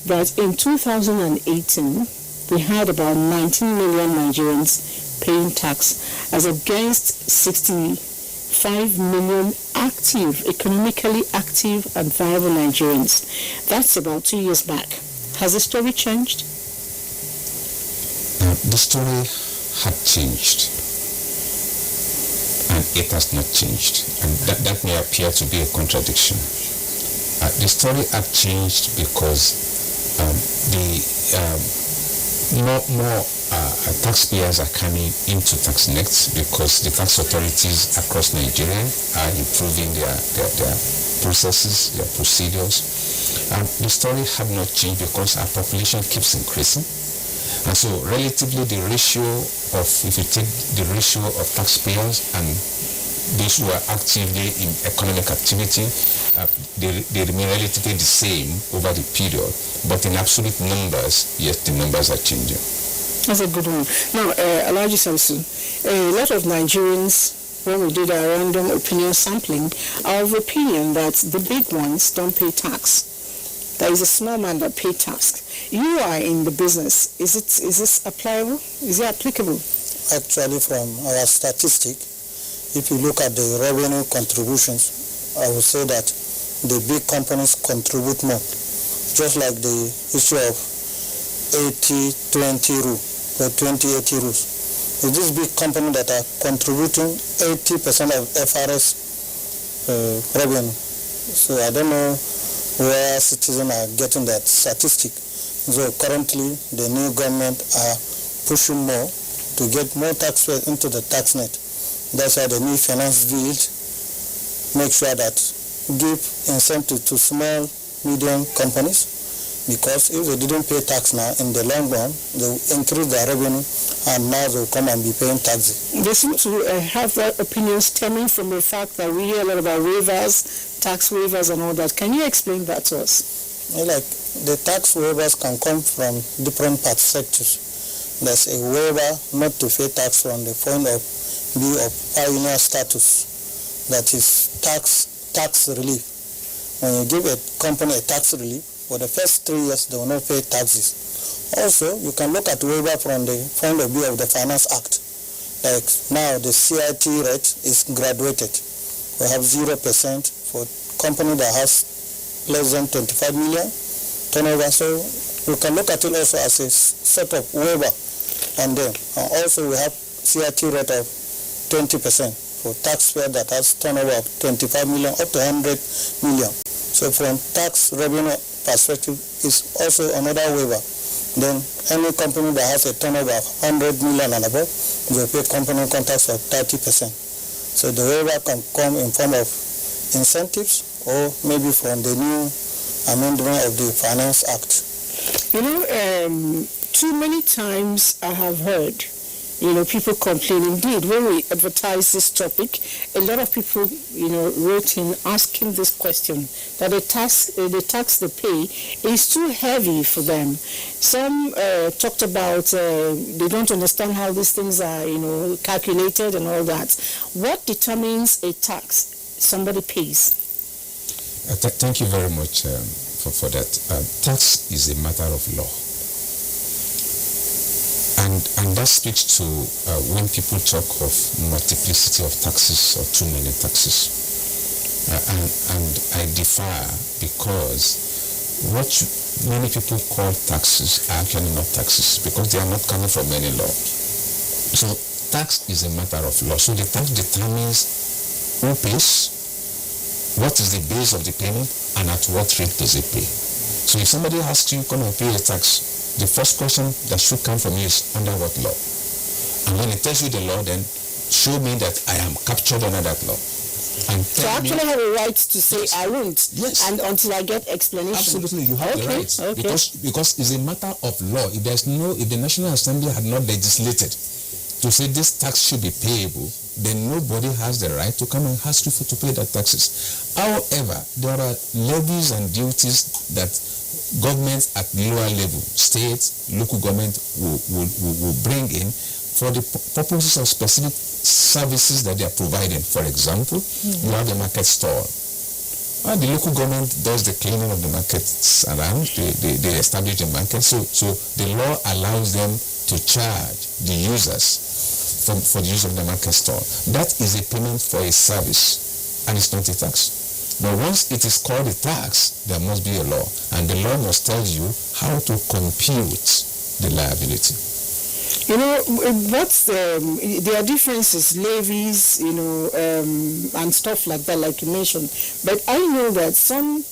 that in 2018, we had about 19 million Nigerians paying tax as against 65 million economically active and viable Nigerians. That's about 2 years back. Has the story changed? The story had changed, and it has not changed, and that may appear to be a contradiction. The story had changed because more taxpayers are coming into tax nets because the tax authorities across Nigeria are improving their processes, their procedures. The story have not changed because our population keeps increasing. And so relatively the ratio of, if you take the ratio of taxpayers and those who are actively in economic activity, they remain relatively the same over the period. But in absolute numbers, yes, the numbers are changing. That's a good one. Now, Alhaji Samson, a lot of Nigerians, when we did our random opinion sampling, are of opinion that the big ones don't pay tax. There is a small man that pays tax. You are in the business. Is this applicable? Is it applicable? Actually, from our statistic, if you look at the revenue contributions, I would say that the big companies contribute more. Just like the issue of 80-20 rule, the 20-80 rules. It's this big company that are contributing 80% of FRS revenue. So I don't know where citizens are getting that statistic. So currently, the new government are pushing more to get more taxpayers into the tax net. That's why the new finance bill make sure that give incentive to small, medium companies, because if they didn't pay tax now, in the long run, they will increase their revenue and now they will come and be paying taxes. They seem to have that opinion stemming from the fact that we hear a lot about waivers, tax waivers and all that. Can you explain that to us? Like the tax waivers can come from different sectors. There's a waiver not to pay tax from the point of view of pioneer status, that is tax relief. When you give a company a tax relief, for the first 3 years they will not pay taxes. Also, you can look at waiver from the point of view of the Finance Act. Like now the CIT rate is graduated. We have 0% for company that has less than 25 million turnover. So you can look at it also as a sort of waiver on them. And also we have CIT rate of 20% for taxpayer that has turnover of 25 million up to 100 million. So from tax revenue perspective is also another waiver. Then any company that has a turnover of 100 million and above will pay company income tax of 30%. So the waiver can come in form of incentives or maybe from the new amendment of the Finance Act. You know, too many times I have heard, people complain. Indeed, when we advertise this topic, a lot of people, wrote in asking this question, that the tax they pay is too heavy for them. Some talked about they don't understand how these things are, calculated and all that. What determines a tax somebody pays? Thank you very much for that. Tax is a matter of law. And that speaks to when people talk of multiplicity of taxes or too many taxes. And I differ, because what many people call taxes are actually not taxes, because they are not coming from any law. So tax is a matter of law. So the tax determines who pays, what is the base of the payment, and at what rate does it pay. So if somebody asks you, come and pay a tax, the first question that should come from you is, under what law? And when it tells you the law, then show me that I am captured under that law. And so I actually have a right to say yes. I won't. Yes. And until I get explanation. Absolutely, you have the right. Okay. Because it's a matter of law. If the National Assembly had not legislated to say this tax should be payable, then nobody has the right to come and ask you to pay that taxes. However, there are levies and duties that governments at lower level, states, local government will bring in for the purposes of specific services that they are providing. For example, you have a market stall. Well, the local government does the cleaning of the markets around, they establish the market, so the law allows them to charge the users for the use of the market stall. That is a payment for a service, and it's not a tax. But once it is called a tax, there must be a law, and the law must tell you how to compute the liability. You know, there are differences, levies, and stuff like that, like you mentioned. But I know that some,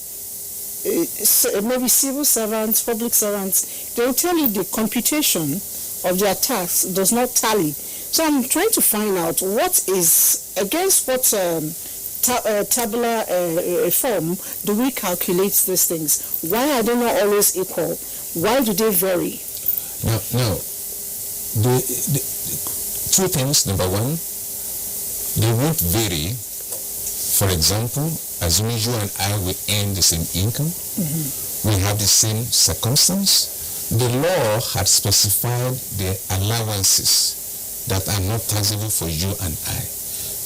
maybe civil servants, public servants, they will tell you the computation of their tax does not tally. So I'm trying to find out what is, against what tabular form do we calculate these things? Why are they not always equal? Why do they vary? No. The two things. Number one, they won't vary. For example, assuming you and I will earn the same income, we have the same circumstance, the law had specified the allowances that are not taxable for you and I.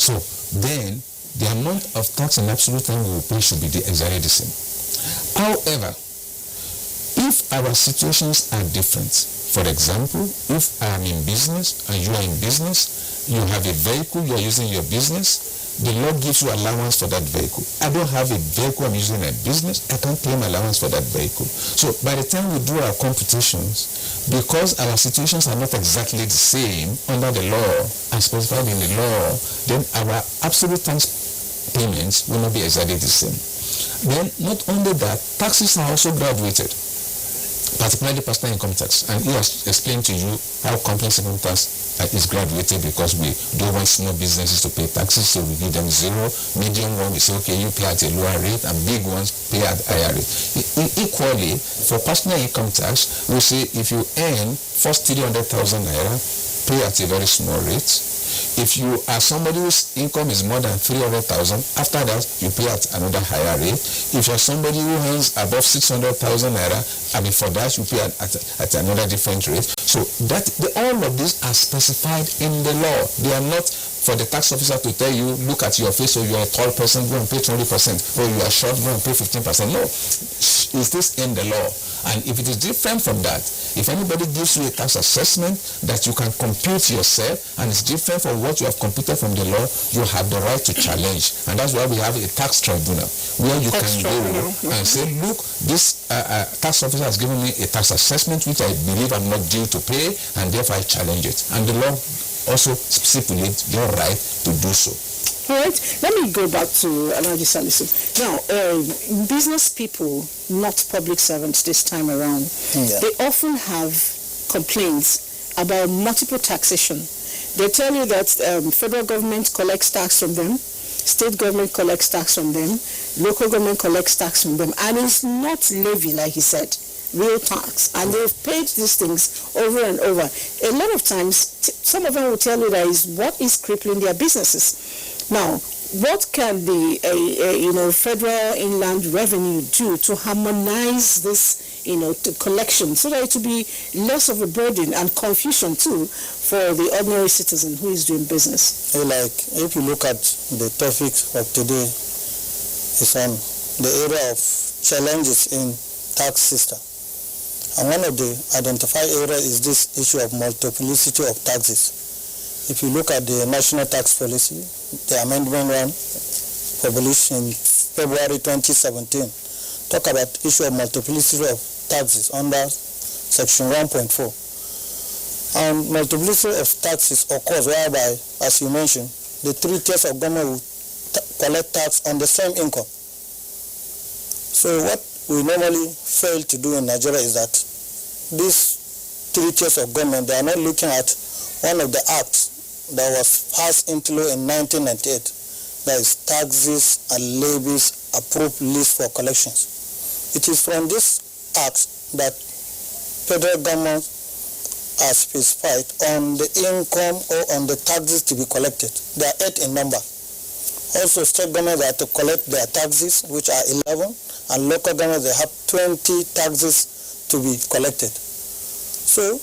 So then, the amount of tax in absolute time we will pay should be exactly the same. However, if our situations are different, for example, if I am in business and you are in business, you have a vehicle, you are using your business, the law gives you allowance for that vehicle. I don't have a vehicle I'm using in a business, I can't claim allowance for that vehicle. So by the time we do our computations, because our situations are not exactly the same under the law and specified in the law, then our absolute tax payments will not be exactly the same. Then not only that, taxes are also graduated, particularly personal income tax. And he has explained to you how complex income tax is graduated, because we don't want small businesses to pay taxes, so we give them zero. Medium one, we say, okay, you pay at a lower rate, and big ones pay at a higher rate. Equally, for personal income tax, we say if you earn first 300,000 naira, pay at a very small rate. If you are somebody whose income is more than 300,000, after that you pay at another higher rate. If you're somebody who earns above 600,000 naira, for that you pay at another different rate. So all of these are specified in the law. They are not for the tax officer to tell you, look at your face, so you are a tall person, go and pay 20%, or you are short, go and pay 15%. No, is this in the law? And if it is different from that, if anybody gives you a tax assessment that you can compute yourself, and it's different from what you have computed from the law, you have the right to challenge. And that's why we have a tax tribunal, where you can go and say, look, this tax officer has given me a tax assessment which I believe I'm not due to pay, and therefore I challenge it. And the law also stipulates your right to do so. All right, let me go back to Alhaji Salisu. Now, business people, not public servants this time around, they often have complaints about multiple taxation. They tell you that federal government collects tax from them, state government collects tax from them, local government collects tax from them, and it's not levy, like he said, real tax, and they've paid these things over and over. A lot of times, some of them will tell you that is what is crippling their businesses. Now, what can the federal inland revenue do to harmonize this, to collection, so that it will be less of a burden and confusion too for the ordinary citizen who is doing business? Like, if you look at the topic of today, it's on the area of challenges in tax system. And one of the identified areas is this issue of multiplicity of taxes. If you look at the National Tax Policy, the Amendment 1, published in February 2017, talk about issue of multiplicity of taxes under Section 1.4. And multiplicity of taxes occurs whereby, as you mentioned, the three tiers of government will collect tax on the same income. So what we normally fail to do in Nigeria is that these three tiers of government, they are not looking at one of the acts that was passed into law in 1998, that is taxes and levies approved list for collections. It is from this act that federal government has specified on the income or on the taxes to be collected. They are 8 in number. Also, state government are to collect their taxes, which are 11, and local government, they have 20 taxes to be collected. So,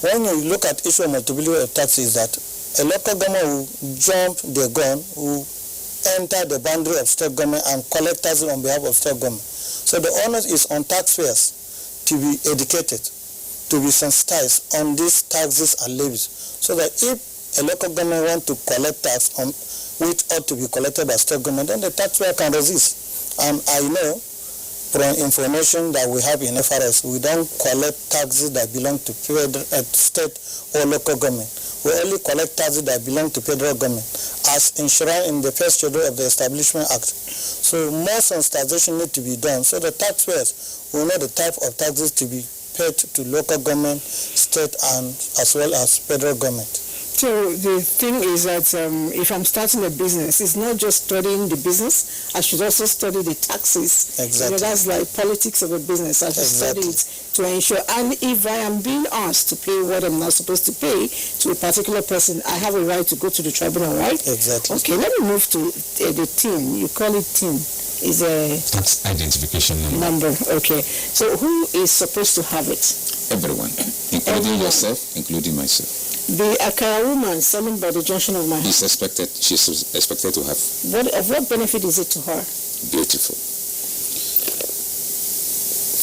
when you look at issue of multiplicity of taxes, that a local government will jump the gun, will enter the boundary of state government and collect taxes on behalf of state government. So the onus is on taxpayers to be educated, to be sensitized on these taxes and levies, so that if a local government wants to collect tax on which ought to be collected by state government, then the taxpayer can resist. And I know from information that we have in FRS, we don't collect taxes that belong to state or local government. We only collect taxes that belong to federal government, as enshrined in the first schedule of the Establishment Act. So more sensitization needs to be done, so the taxpayers will know the type of taxes to be paid to local government, state, and as well as federal government. So the thing is that if I'm starting a business, it's not just studying the business, I should also study the taxes. Exactly. That's like politics of a business. I should study it to ensure. And if I am being asked to pay what I'm not supposed to pay to a particular person, I have a right to go to the tribunal, right? Exactly. Okay, let me move to the TIN. You call it TIN. Is a tax identification number. Okay. So who is supposed to have it? Everyone, including yourself, including myself. The Akara woman selling by the junction of my house. She's expected to have. What benefit is it to her? Beautiful.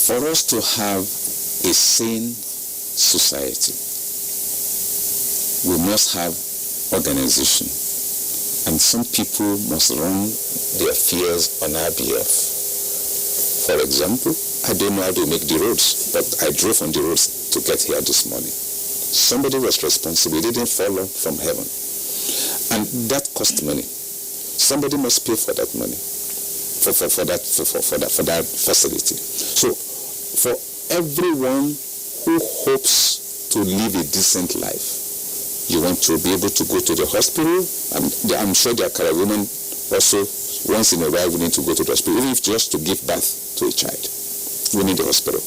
For us to have a sane society, we must have organization. And some people must run their affairs on our behalf. For example, I don't know how to make the roads, but I drove on the roads to get here this morning. Somebody was responsible. It didn't fall from heaven. And that cost money. Somebody must pay for that money, for that facility. So for everyone who hopes to live a decent life, you want to be able to go to the hospital. I'm sure the Akara women also once in a while we need to go to the hospital, even if just to give birth to a child. We need the hospital.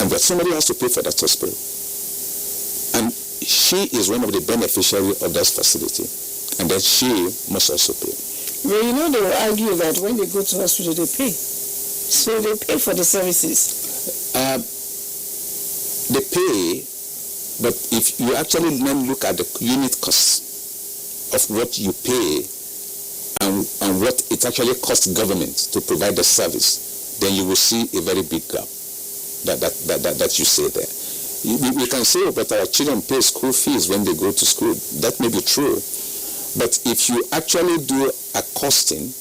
And but somebody has to pay for that hospital. And she is one of the beneficiaries of that facility. And then she must also pay. Well, you know, they will argue that when they go to hospital, they pay. So they pay for the services. They pay, but if you actually then look at the unit cost of what you pay and what it actually costs government to provide the service, then you will see a very big gap that you see there. We can say, oh, but our children pay school fees when they go to school. That may be true. But if you actually do a costing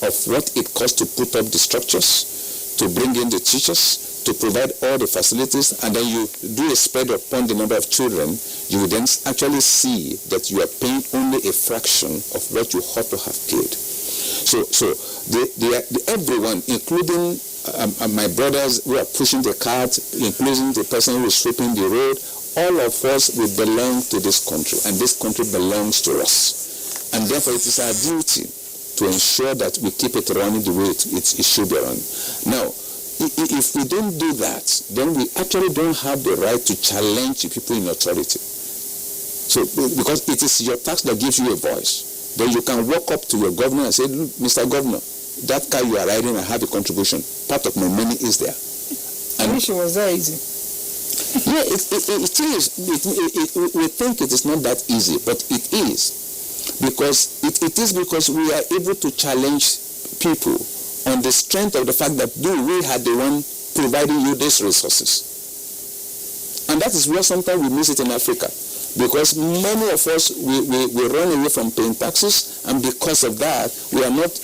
of what it costs to put up the structures, to bring in the teachers, to provide all the facilities, and then you do a spread upon the number of children, you will then actually see that you are paying only a fraction of what you ought to have paid. So everyone, including my brothers who are pushing the cart, including the person who is sweeping the road, all of us will belong to this country, and this country belongs to us. And therefore it is our duty to ensure that we keep it running the way it should be run. Now, if we don't do that, then we actually don't have the right to challenge the people in authority. So, because it is your tax that gives you a voice, then you can walk up to your governor and say, Mr. Governor, that car you are riding, I have a contribution. Part of my money is there. I wish it was that easy. Yeah, it is. We think it is not that easy, but it is. Because it is because we are able to challenge people on the strength of the fact that we had the one providing you these resources. And that is where sometimes we miss it in Africa. Because many of us, we run away from paying taxes, and because of that, we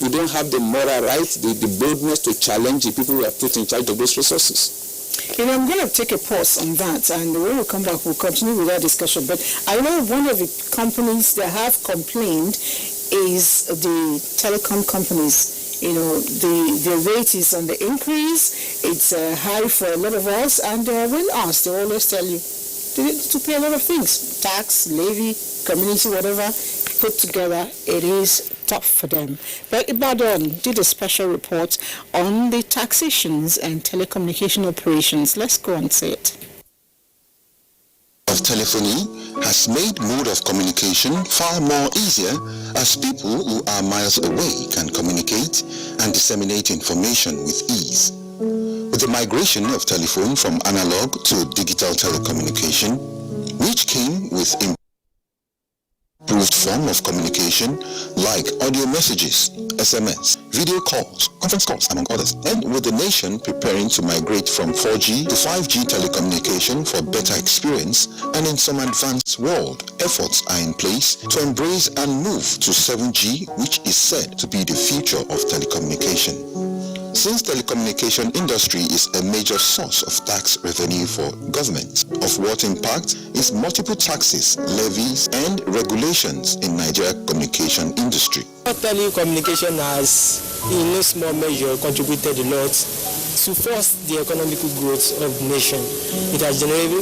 don't have the moral right, the boldness to challenge the people who are put in charge of those resources. You know, I'm going to take a pause on that, and when we come back, we'll continue with our discussion. But I know one of the companies that have complained is the telecom companies. You know, the rate is on the increase. It's high for a lot of us, and when asked, they always tell you to pay a lot of things, tax, levy, community, whatever, put together, it is tough for them. But Ibadan did a special report on the taxations and telecommunication operations. Let's go and see it. of telephony has made mode of communication far more easier, as people who are miles away can communicate and disseminate information with ease. With the migration of telephone from analog to digital telecommunication, which came with improved form of communication like audio messages, SMS, video calls, conference calls, among others, and with the nation preparing to migrate from 4G to 5G telecommunication for better experience, and in some advanced world, efforts are in place to embrace and move to 7G, which is said to be the future of telecommunication. Since telecommunication industry is a major source of tax revenue for government, of what impact is multiple taxes, levies, and regulations in Nigeria's communication industry. Telecommunication has, in no small measure, contributed a lot to foster the economic growth of the nation. It has generated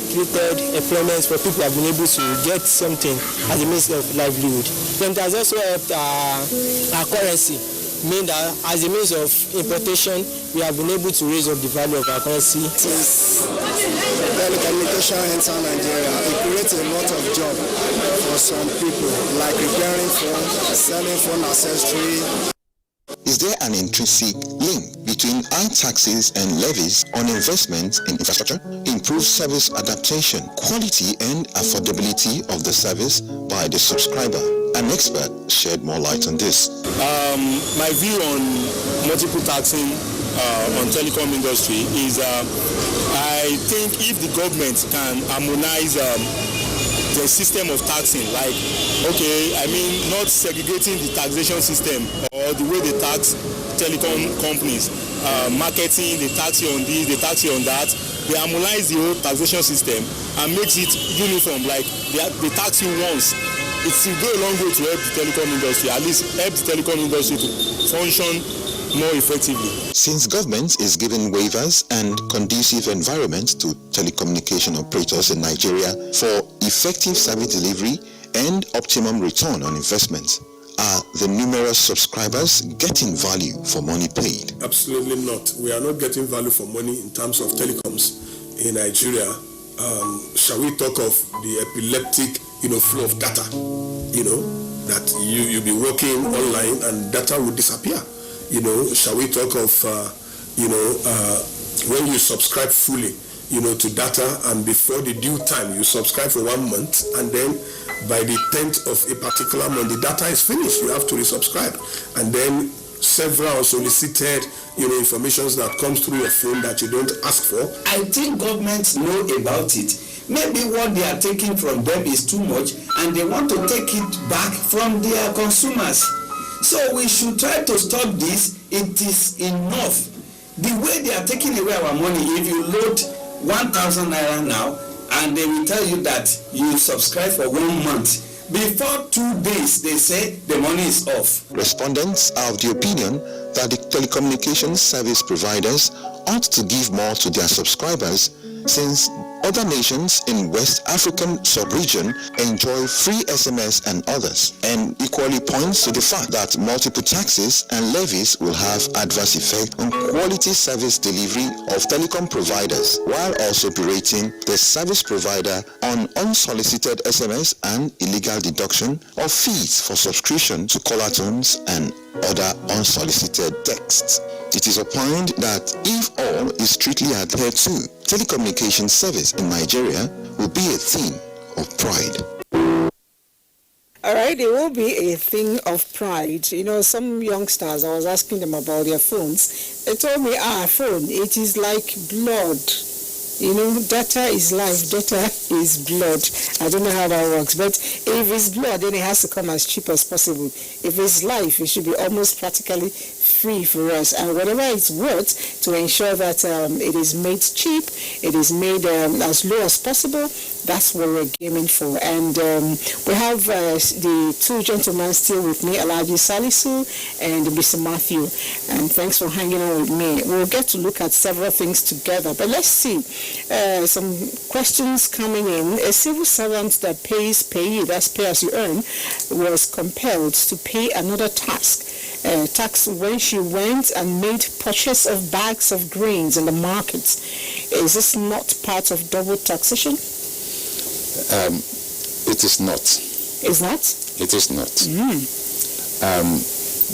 employment for people who have been able to get something as a means of livelihood. Then it has also helped our currency. Mean that as a means of importation, we have been able to raise up the value of our currency. Since telecommunication entered Nigeria, it creates a lot of jobs for some people, like repairing phone, selling phone accessories. Is there an intrinsic link between high taxes and levies on investment in infrastructure, improved service adaptation, quality and affordability of the service by the subscriber? An expert shed more light on this. My view on multiple taxing on telecom industry is I think if the government can harmonize the system of taxing, like, okay, I mean, not segregating the taxation system or the way they tax telecom companies, marketing, they tax you on this, they tax you on that. They harmonize the whole taxation system and makes it uniform, like they tax you once. It will go a long way to help the telecom industry, at least help the telecom industry to function more effectively. Since government is giving waivers and conducive environment to telecommunication operators in Nigeria for effective service delivery and optimum return on investment, are the numerous subscribers getting value for money paid? Absolutely not. We are not getting value for money in terms of telecoms in Nigeria. Shall we talk of the epileptic flow of data, that you'll be working online and data will disappear. Shall we talk of, when you subscribe fully, to data, and before the due time, you subscribe for 1 month, and then by the 10th of a particular month, the data is finished, you have to resubscribe. And then several solicited, informations that comes through your phone that you don't ask for. I think governments know about it. Maybe what they are taking from them is too much and they want to take it back from their consumers. So we should try to stop this. It is enough. The way they are taking away our money, if you load 1,000 naira now and they will tell you that you subscribe for 1 month, before 2 days they say the money is off. Respondents are of the opinion that the telecommunications service providers ought to give more to their subscribers, since other nations in West African sub-region enjoy free SMS and others, and equally points to the fact that multiple taxes and levies will have adverse effect on quality service delivery of telecom providers, while also berating the service provider on unsolicited SMS and illegal deduction of fees for subscription to caller tones and other unsolicited texts. It is opined that if all is strictly adhered to, telecommunication service in Nigeria will be a thing of pride. All right, it will be a thing of pride. Some youngsters, I was asking them about their phones. They told me, phone, it is like blood. Data is life, data is blood. I don't know how that works, but if it's blood, then it has to come as cheap as possible. If it's life, it should be almost practically free for us, and whatever it's worth, to ensure that it is made cheap, it is made as low as possible. That's what we're aiming for. And we have the two gentlemen still with me, Alhaji Salisu and Mr. Matthew. And thanks for hanging out with me. We'll get to look at several things together. But let's see. Some questions coming in. A civil servant that pays payee, that's pay as you earn, was compelled to pay another tax when she went and made purchase of bags of grains in the market. Is this not part of double taxation? It is not. It's not? It is not.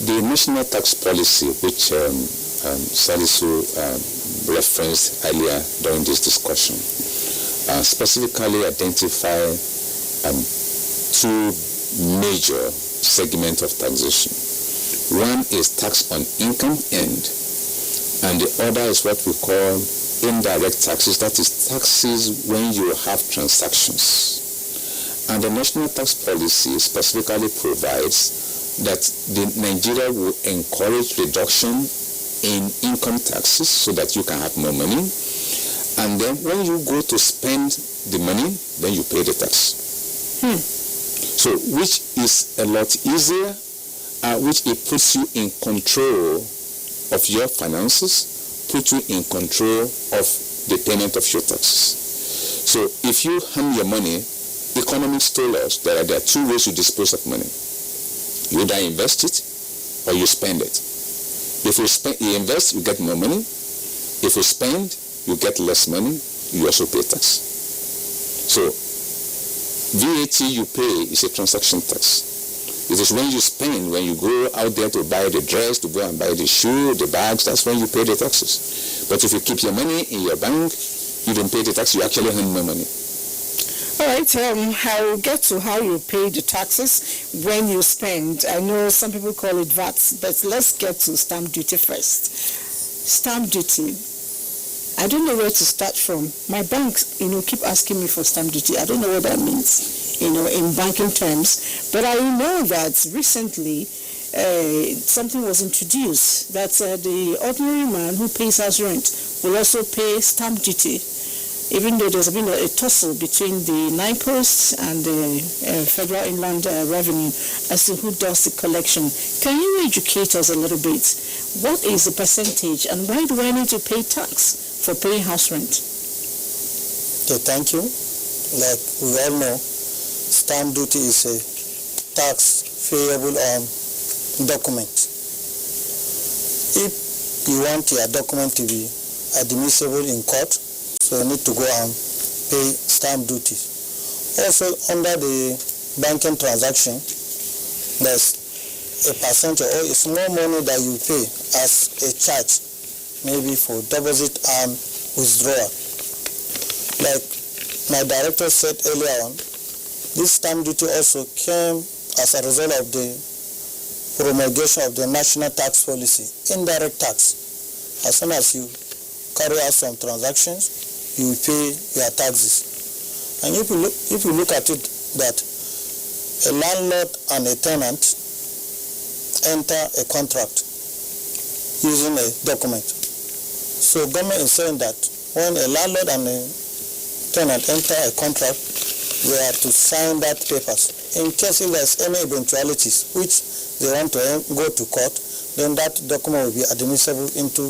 The national tax policy, which Salisu referenced earlier during this discussion, specifically identify two major segments of taxation. One is tax on income earned, and the other is what we call indirect taxes, that is taxes when you have transactions. And the national tax policy specifically provides that Nigeria will encourage reduction in income taxes so that you can have more money. And then when you go to spend the money, then you pay the tax. So which is a lot easier, which it puts you in control of your finances, put you in control of the payment of your taxes. So if you hand your money, economics told us that there are two ways you dispose of money. You either invest it or you spend it. If you invest, you get more money. If you spend, you get less money. You also pay tax. So VAT you pay is a transaction tax. It is when you spend, when you go out there to buy the dress, to go and buy the shoe, the bags, that's when you pay the taxes. But if you keep your money in your bank, you don't pay the tax, you actually earn more money. All right, I'll get to how you pay the taxes when you spend. I know some people call it VAT, but let's get to stamp duty first. Stamp duty. I don't know where to start from. My bank, keep asking me for stamp duty. I don't know what that means, in banking terms. But I know that recently something was introduced that the ordinary man who pays house rent will also pay stamp duty, even though there's been a tussle between the NIPOS and the Federal Inland Revenue as to who does the collection. Can you educate us a little bit? What is the percentage and why do I need to pay tax for paying house rent? Okay, thank you. Like we all know, stamp duty is a tax payable on documents. If you want your document to be admissible in court, so you need to go and pay stamp duty. Also, under the banking transaction, there's a percentage or a small money that you pay as a charge, maybe for deposit and withdrawal. Like my director said earlier on, this stamp duty also came as a result of the promulgation of the national tax policy, indirect tax. As soon as you carry out some transactions, you pay your taxes. And if you look at it, that a landlord and a tenant enter a contract using a document. So government is saying that when a landlord and a tenant enter a contract, they have to sign that papers. In case if there's any eventualities which they want to go to court, then that document will be admissible into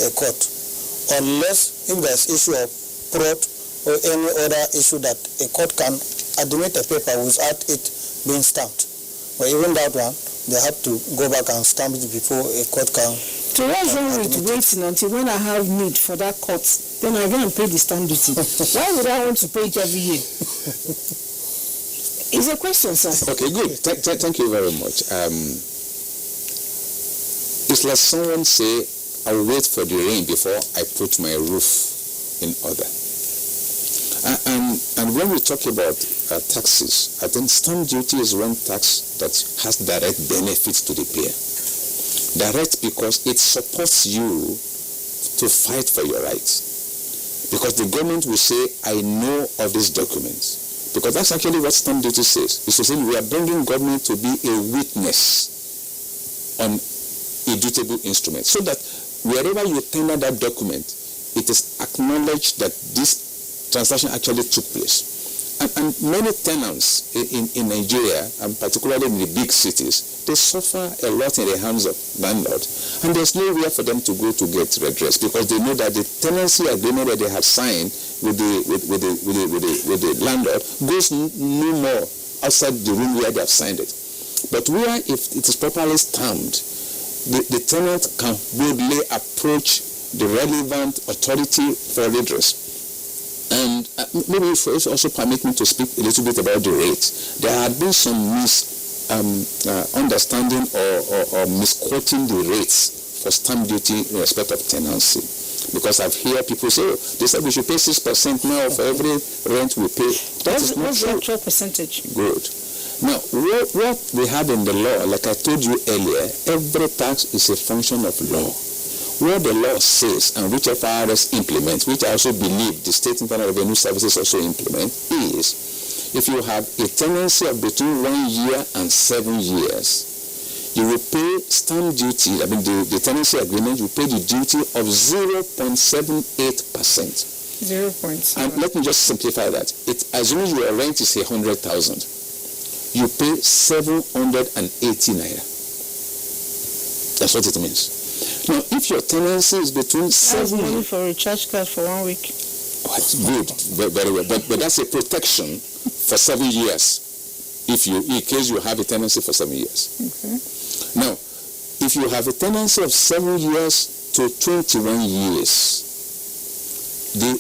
a court. Unless if there's issue of fraud or any other issue that a court can admit a paper without it being stamped. But even that one, they have to go back and stamp it before a court can. So what's wrong with waiting until when I have need for that court, then I go and pay the stamp duty? Why would I want to pay it every year? It's a question, sir. Okay, good. Thank you very much. It's like someone say, I'll wait for the rain before I put my roof in order. And when we talk about taxes, I think stamp duty is one tax that has direct benefits to the payer. Direct because it supports you to fight for your rights. Because the government will say, I know of these documents. Because that's actually what stamp duty says. It's to say we are bringing government to be a witness on a dutiable instrument. So that wherever you tender that document, it is acknowledged that this transaction actually took place. And many tenants in Nigeria, and particularly in the big cities, they suffer a lot in the hands of landlords. And there's nowhere for them to go to get redress because they know that the tenancy agreement that they have signed with the landlord goes no more outside the room where they have signed it. But where if it is properly stamped, the tenant can boldly approach the relevant authority for redress. And maybe if you also permit me to speak a little bit about the rates. There had been some misunderstanding or misquoting the rates for stamp duty in respect of tenancy. Because I've heard people say, they said we should pay 6% now for every rent we pay. What's the actual percentage? Good. Now, what we have in the law, like I told you earlier, every tax is a function of law. What the law says, and which FIRS implements, which I also believe the State Internal Revenue Services also implement, is if you have a tenancy of between 1 year and 7 years, you will pay stamp duty, the tenancy agreement, you pay the duty of 0.78%. 0.7. And let me just simplify that. Assuming your rent is 100,000, you pay 780 naira. That's what it means. Now, if your tenancy is between That's money for a recharge card for 1 week. Oh, it's good, very well. But that's a protection for 7 years. In case you have a tenancy for 7 years. Okay. Now, if you have a tenancy of 7 years to 21 years,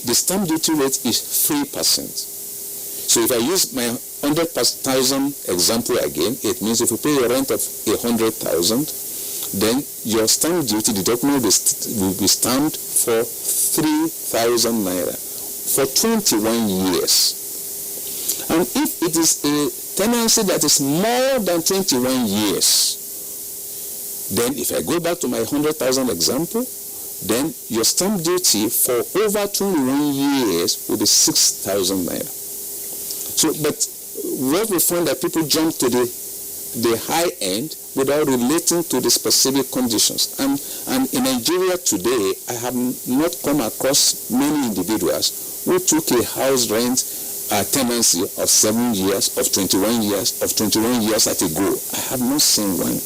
the stamp duty rate is 3%. So if I use my 100,000 example again, it means if you pay a rent of 100,000, then your stamp duty, the document will be stamped for 3,000 naira for 21 years. And if it is a tenancy that is more than 21 years, then if I go back to my 100,000 example, then your stamp duty for over 21 years will be 6,000 naira. So, but what we find that people jump to the high end without relating to the specific conditions. And in Nigeria today, I have not come across many individuals who took a house rent tenancy of 7 years, of 21 years, of 21 years at a go. I have not seen one.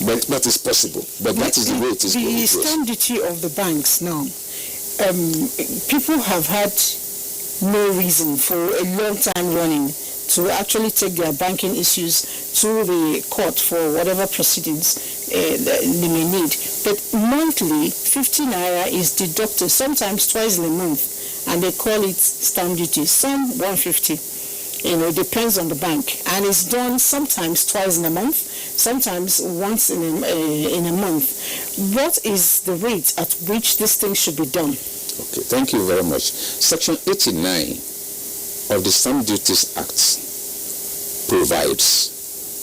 But it's possible. But that is the way it is. The stamp duty of the banks now, people have had no reason for a long time running to actually take their banking issues to the court for whatever proceedings they may need. But monthly, 50 naira is deducted, sometimes twice in a month, and they call it stamp duty. Some 150. It depends on the bank, and it's done sometimes twice in a month, sometimes once in a month. What is the rate at which this thing should be done? Okay, thank you very much. Section 89 of the Stamp Duties Act provides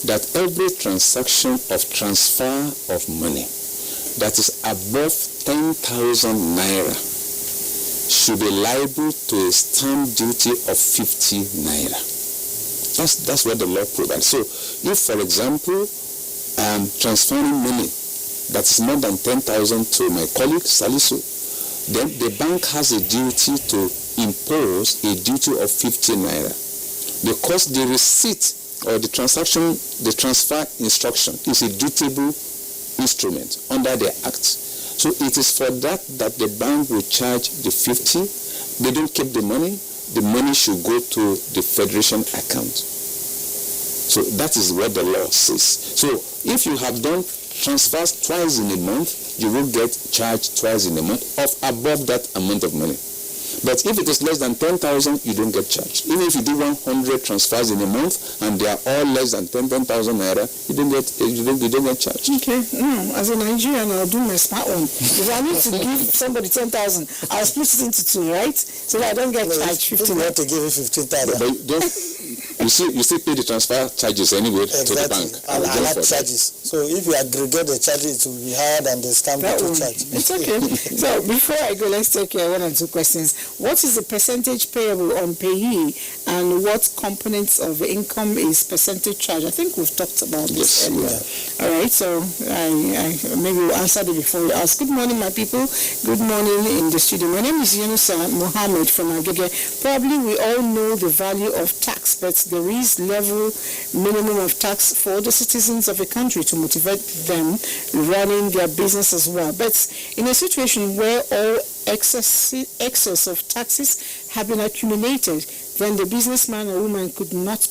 that every transaction of transfer of money that is above 10,000 naira should be liable to a stamp duty of 50 naira. That's what the law provides. So if, for example, I'm transferring money that is more than 10,000 to my colleague Salisu, then the bank has a duty to impose a duty of 50 naira because the receipt or the transfer instruction is a dutiable instrument under the Act. So it is for that the bank will charge the 50. They don't keep the money should go to the Federation account. So that is what the law says. So if you have done transfers twice in a month, you will get charged twice in a month of above that amount of money. But if it is less than 10,000, you don't get charged. Even if you do 100 transfers in a month and they are all less than 10,000 naira, you don't get charged. Okay. As a Nigerian, I'll do my smart one. If I need to give somebody 10,000, I'll split it into two, right? So that I don't get charged 15. You have to give it 15,000. But you still pay the transfer charges anyway to the bank. And alert charges. So if you aggregate the charges, it will be higher than the stamp duty charge. It's okay. So before I go, let's take one or two questions. What is the percentage payable on payee, and what components of income is percentage charge? I think we've talked about this earlier. Yeah. All right, so I maybe we'll answer it before we ask. Good morning, my people. Good morning in the studio. My name is Yunusa Mohammed from Abuja. Probably we all know the value of tax, but there is level minimum of tax for the citizens of a country to motivate them running their business as well. But in a situation where all excess of taxes have been accumulated, then the businessman or woman could not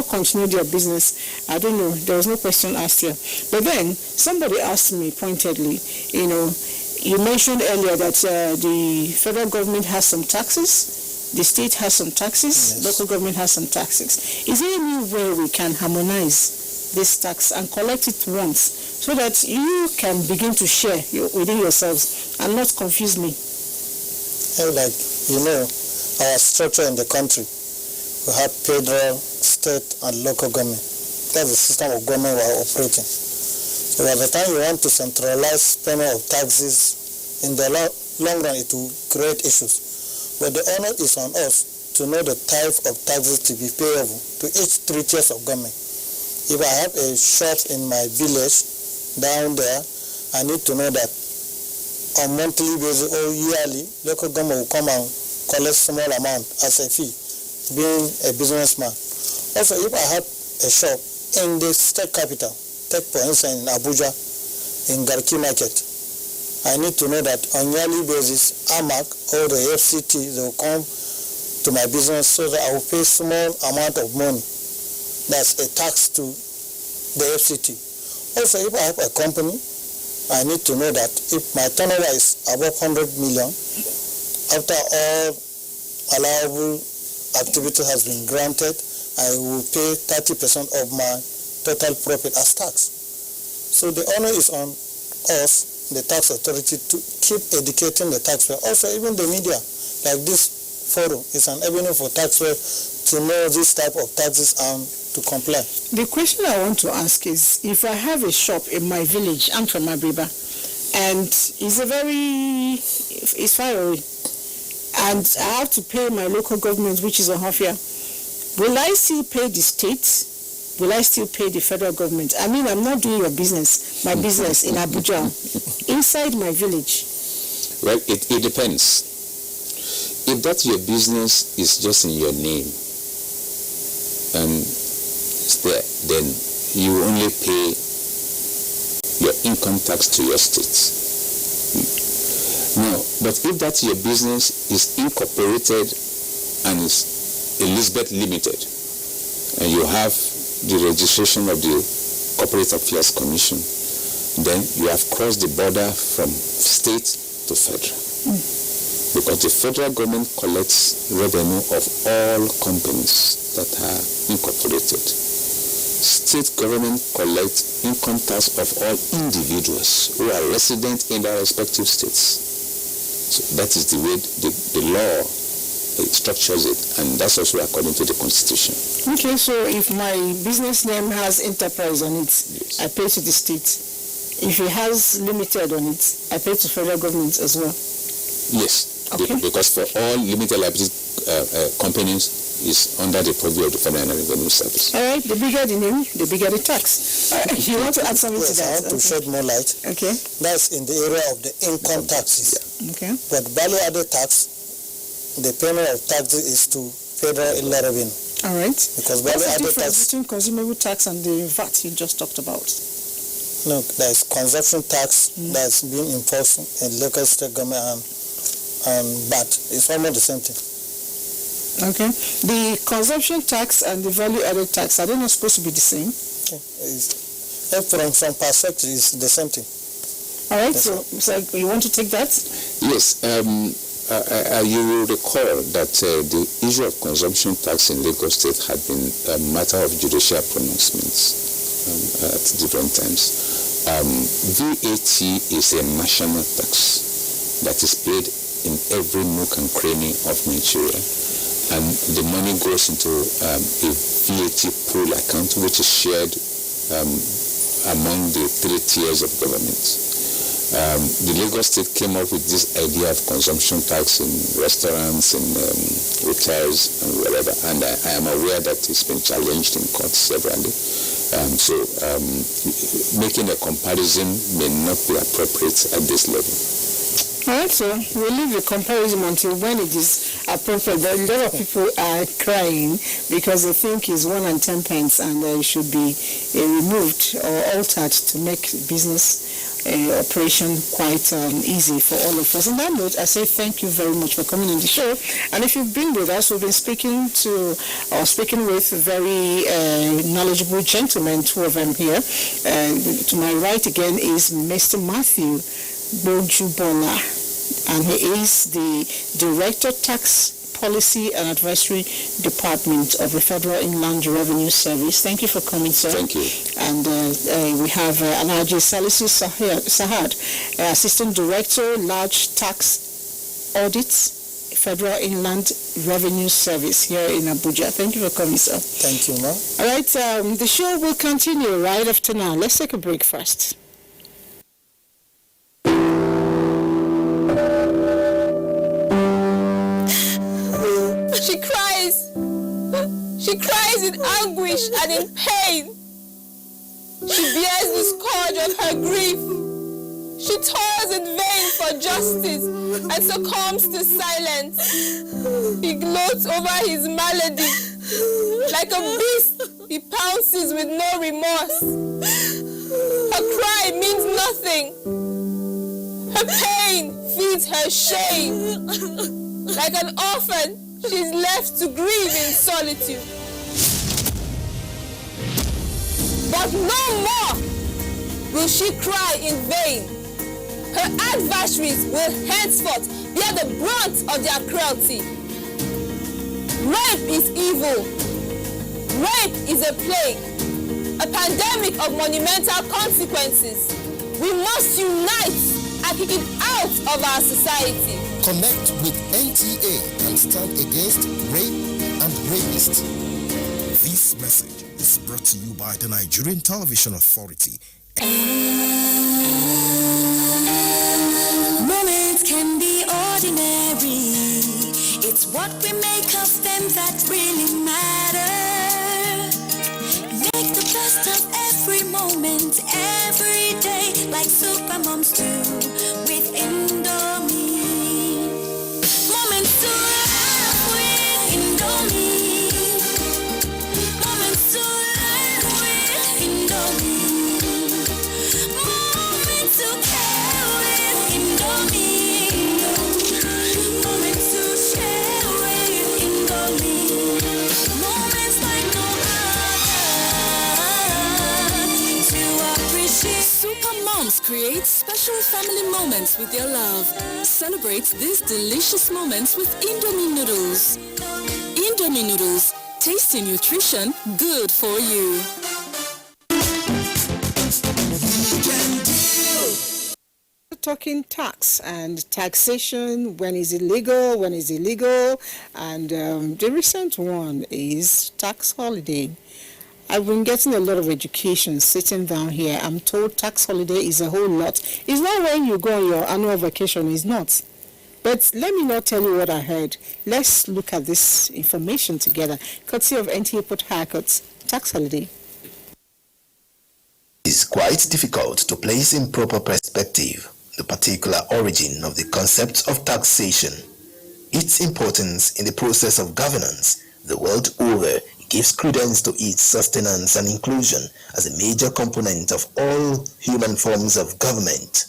continue their business. I don't know, there was no question asked here. But then somebody asked me pointedly, you mentioned earlier that the federal government has some taxes The state has some taxes, local government has some taxes. Is there any way we can harmonize this tax and collect it once so that you can begin to share within yourselves and not confuse me? Like, our structure in the country, we have federal, state, and local government. That's the system of government we are operating. So by the time you want to centralize payment of taxes, in the long run it will create issues. But the honor is on us to know the type of taxes to be payable to each 3 tiers of government. If I have a shop in my village down there, I need to know that on monthly basis or yearly, local government will come and collect small amount as a fee, being a businessman. Also, if I have a shop in the state capital, take for instance in Abuja, in Garki Market, I need to know that on yearly basis, AMAC or the FCT, they will come to my business so that I will pay small amount of money. That's a tax to the FCT. Also, if I have a company, I need to know that if my turnover is above 100 million, after all allowable activity has been granted, I will pay 30% of my total profit as tax. So the honor is on us, the tax authority, to keep educating the taxpayer. Also, even the media, like this forum, is an avenue for taxpayers to know this type of taxes and to comply. The question I want to ask is, if I have a shop in my village, I'm from Abuja, and it's far away, and I have to pay my local government, which is Ohafia, will I still pay the state? Will I still pay the federal government? I mean, I'm not doing my business in Abuja, inside my village. Well, it depends. If that your business is just in your name and it's there, then you only pay your income tax to your state. Now, but if that your business is incorporated and is Elizabeth Limited, and you have the registration of the Corporate Affairs Commission, then you have crossed the border from state to federal. Because the federal government collects revenue of all companies that are incorporated. State government collects income tax of all individuals who are resident in their respective states. So that is the way the law structures it, and that's also according to the Constitution. Okay, so if my business name has enterprise on it, yes, I pay to the state. If it has limited on it, I pay to federal government as well. Yes, okay. Because for all limited liability companies is under the purview of the Federal Revenue Service. All right, the bigger the name, the bigger the tax. You want to add something to that? I want to shed more light. Okay. That's in the area of the income taxes. Yeah. Okay. But value-added tax, the payment of taxes is to federal revenue. All right. Because what's the value-added difference tax between consumable tax and the VAT you just talked about? No, there is consumption tax that's being enforced in local state government and VAT. It's almost the same thing. Okay. The consumption tax and the value-added tax, are they not supposed to be the same? From some perspective, it's the same thing. All right. So you want to take that? Yes. You will recall that the issue of consumption tax in Lagos State had been a matter of judicial pronouncements at different times. VAT is a national tax that is paid in every nook and cranny of Nigeria, and the money goes into a VAT pool account which is shared among the 3 tiers of government. The Lagos State came up with this idea of consumption tax in restaurants, in hotels, and wherever, and I am aware that it's been challenged in court severally. So making a comparison may not be appropriate at this level. All right, so we'll leave the comparison until when it is appropriate. But a lot of people are crying because they think it's 1 and 10 pence and it should be removed or altered to make business operation quite easy for all of us. On that note, I say thank you very much for coming on the show. And if you've been with us, we've been speaking with very knowledgeable gentlemen, 2 of them here. To my right again is Mr. Matthew Bojubola, and he is the Director Tax Policy and Advisory Department of the Federal Inland Revenue Service. Thank you for coming, sir. Thank you. And we have Alhaji Salisu Sahad, Assistant Director, Large Tax Audits, Federal Inland Revenue Service here in Abuja. Thank you for coming, sir. Thank you, ma'am. All right, the show will continue right after now. Let's take a break first. She cries. She cries in anguish and in pain. She bears the scourge of her grief. She toils in vain for justice and succumbs to silence. He gloats over his malady. Like a beast, he pounces with no remorse. Her cry means nothing. Her pain feeds her shame. Like an orphan, she is left to grieve in solitude. But no more will she cry in vain. Her adversaries will henceforth bear the brunt of their cruelty. Rape is evil. Rape is a plague, a pandemic of monumental consequences. We must unite and kick it out of our society. Connect with NTA and stand against rape and rapists. This message is brought to you by the Nigerian Television Authority. Moments can be ordinary. It's what we make of them that really matter. Make the best of every moment, every day, like super moms do with Indomie. Moments to laugh with Indomie. Moments to laugh with Indomie. Moments to care with Indomie. Moments to share with Indomie. Moments like no other to appreciate. Super Moms create special family moments with your love. Celebrate these delicious moments with Indomie noodles. Indomie noodles, tasty nutrition, good for you. Talking tax and taxation, when is it legal, when is illegal, and the recent one is tax holiday. I've been getting a lot of education sitting down here. I'm told tax holiday is a whole lot. It's not when you go on your annual vacation, it's not. But let me not tell you what I heard. Let's look at this information together. Courtesy of NTA Port Harcourt's tax holiday. It's quite difficult to place in proper perspective the particular origin of the concept of taxation. Its importance in the process of governance the world over gives credence to its sustenance and inclusion as a major component of all human forms of government.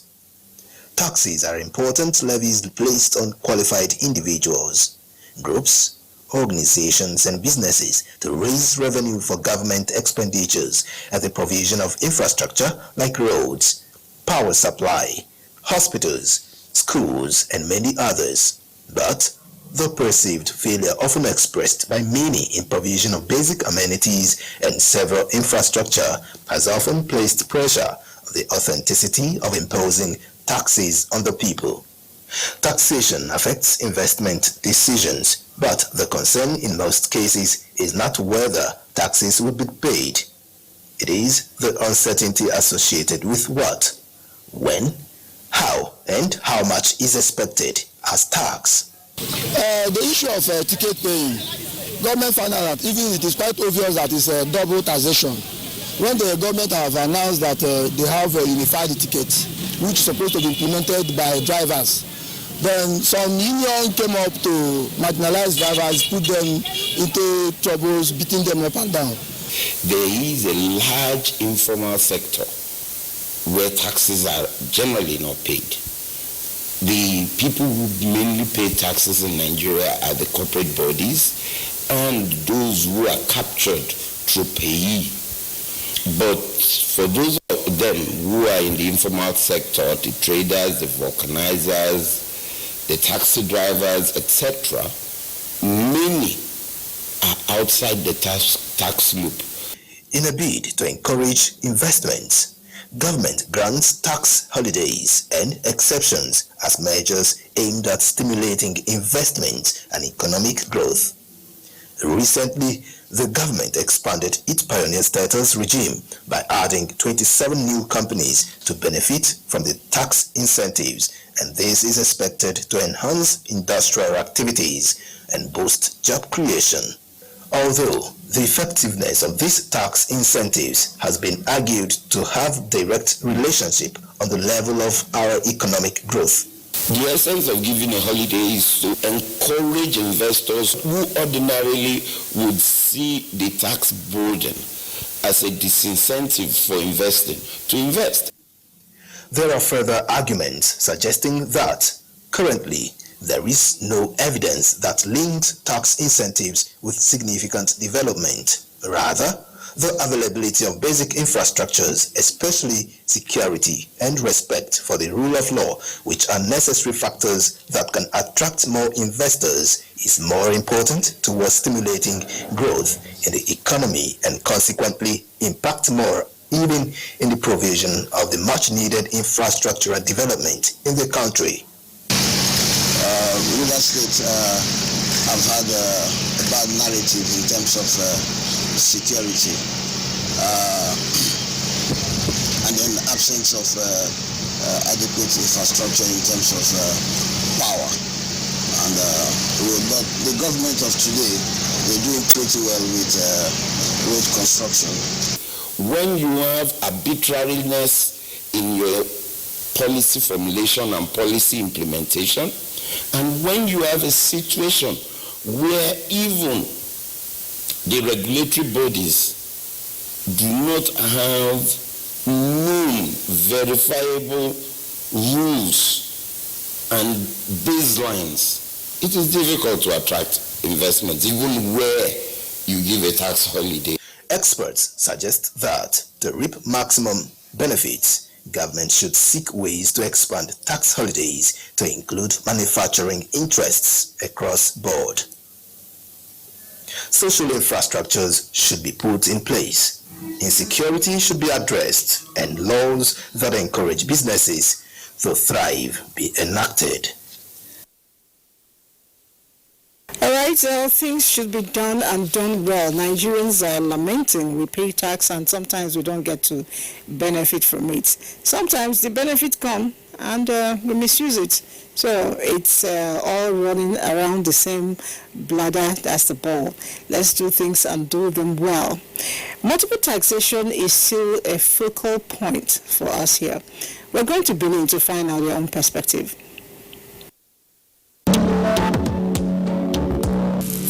Taxes are important levies placed on qualified individuals, groups, organizations, and businesses to raise revenue for government expenditures and the provision of infrastructure like roads, power supply, hospitals, schools, and many others. But the perceived failure often expressed by many in provision of basic amenities and several infrastructure has often placed pressure on the authenticity of imposing taxes on the people. Taxation affects investment decisions, but the concern in most cases is not whether taxes will be paid. It is the uncertainty associated with what, when, how, and how much is expected as tax. The issue of ticket paying, government found out that even it is quite obvious that it's a double taxation. When the government have announced that they have a unified ticket, which is supposed to be implemented by drivers, then some union came up to marginalize drivers, put them into troubles, beating them up and down. There is a large informal sector where taxes are generally not paid. The people who mainly pay taxes in Nigeria are the corporate bodies and those who are captured through payee. But for those of them who are in the informal sector, the traders, the vulcanizers, the taxi drivers, etc., many are outside the tax loop. In a bid to encourage investments, government grants tax holidays and exceptions as measures aimed at stimulating investment and economic growth. Recently, the government expanded its pioneer status regime by adding 27 new companies to benefit from the tax incentives, and this is expected to enhance industrial activities and boost job creation. Although the effectiveness of these tax incentives has been argued to have direct relationship on the level of our economic growth. The essence of giving a holiday is to encourage investors who ordinarily would see the tax burden as a disincentive for investing to invest. There are further arguments suggesting that currently there is no evidence that linked tax incentives with significant development. Rather, the availability of basic infrastructures, especially security and respect for the rule of law, which are necessary factors that can attract more investors, is more important towards stimulating growth in the economy and consequently impact more even in the provision of the much-needed infrastructural development in the country. River State have had a bad narrative in terms of security and then absence of adequate infrastructure in terms of power. And but the government of today, they do pretty well with road construction. When you have arbitrariness in your policy formulation and policy implementation, and when you have a situation where even the regulatory bodies do not have known, verifiable rules and baselines, it is difficult to attract investments, even where you give a tax holiday. Experts suggest that to reap maximum benefits, government should seek ways to expand tax holidays to include manufacturing interests across board. Social infrastructures should be put in place. Insecurity should be addressed, and laws that encourage businesses to thrive be enacted. All right, things should be done and done well. Nigerians are lamenting we pay tax and sometimes we don't get to benefit from it. Sometimes the benefits come and we misuse it. So it's all running around the same bladder, that's the ball. Let's do things and do them well. Multiple taxation is still a focal point for us here. We're going to Benin to find out their own perspective.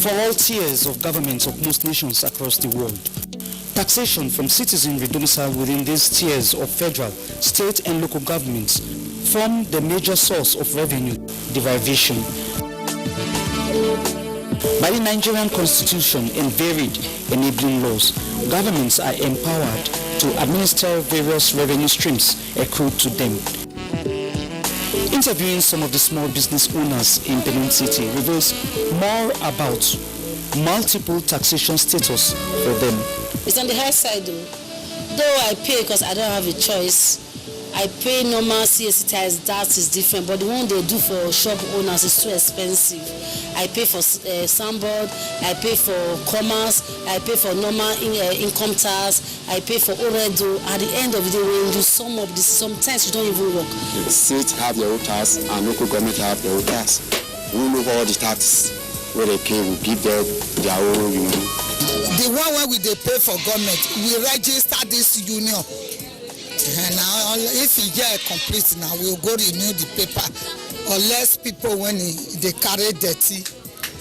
For all tiers of governments of most nations across the world, taxation from citizenry domiciled within these tiers of federal, state and local governments form the major source of revenue derivation. By the Nigerian Constitution and varied enabling laws, governments are empowered to administer various revenue streams accrued to them. Interviewing some of the small business owners in Benin City reveals more about multiple taxation status for them. It's on the high side though I pay because I don't have a choice. I pay normal CSC tax, that is different, but the one they do for shop owners is too expensive. I pay for Sandboard, I pay for commerce, I pay for normal income tax, I pay for Oredo. At the end of the day, when you sum up this, sometimes you don't even work. The state have their own tax and local government have their own tax. We know all the taxes where they pay, we give them their own, The one where we they pay for government, we register this union. And now, if you get complete now, we'll go renew the paper. Unless people, when they carry dirty,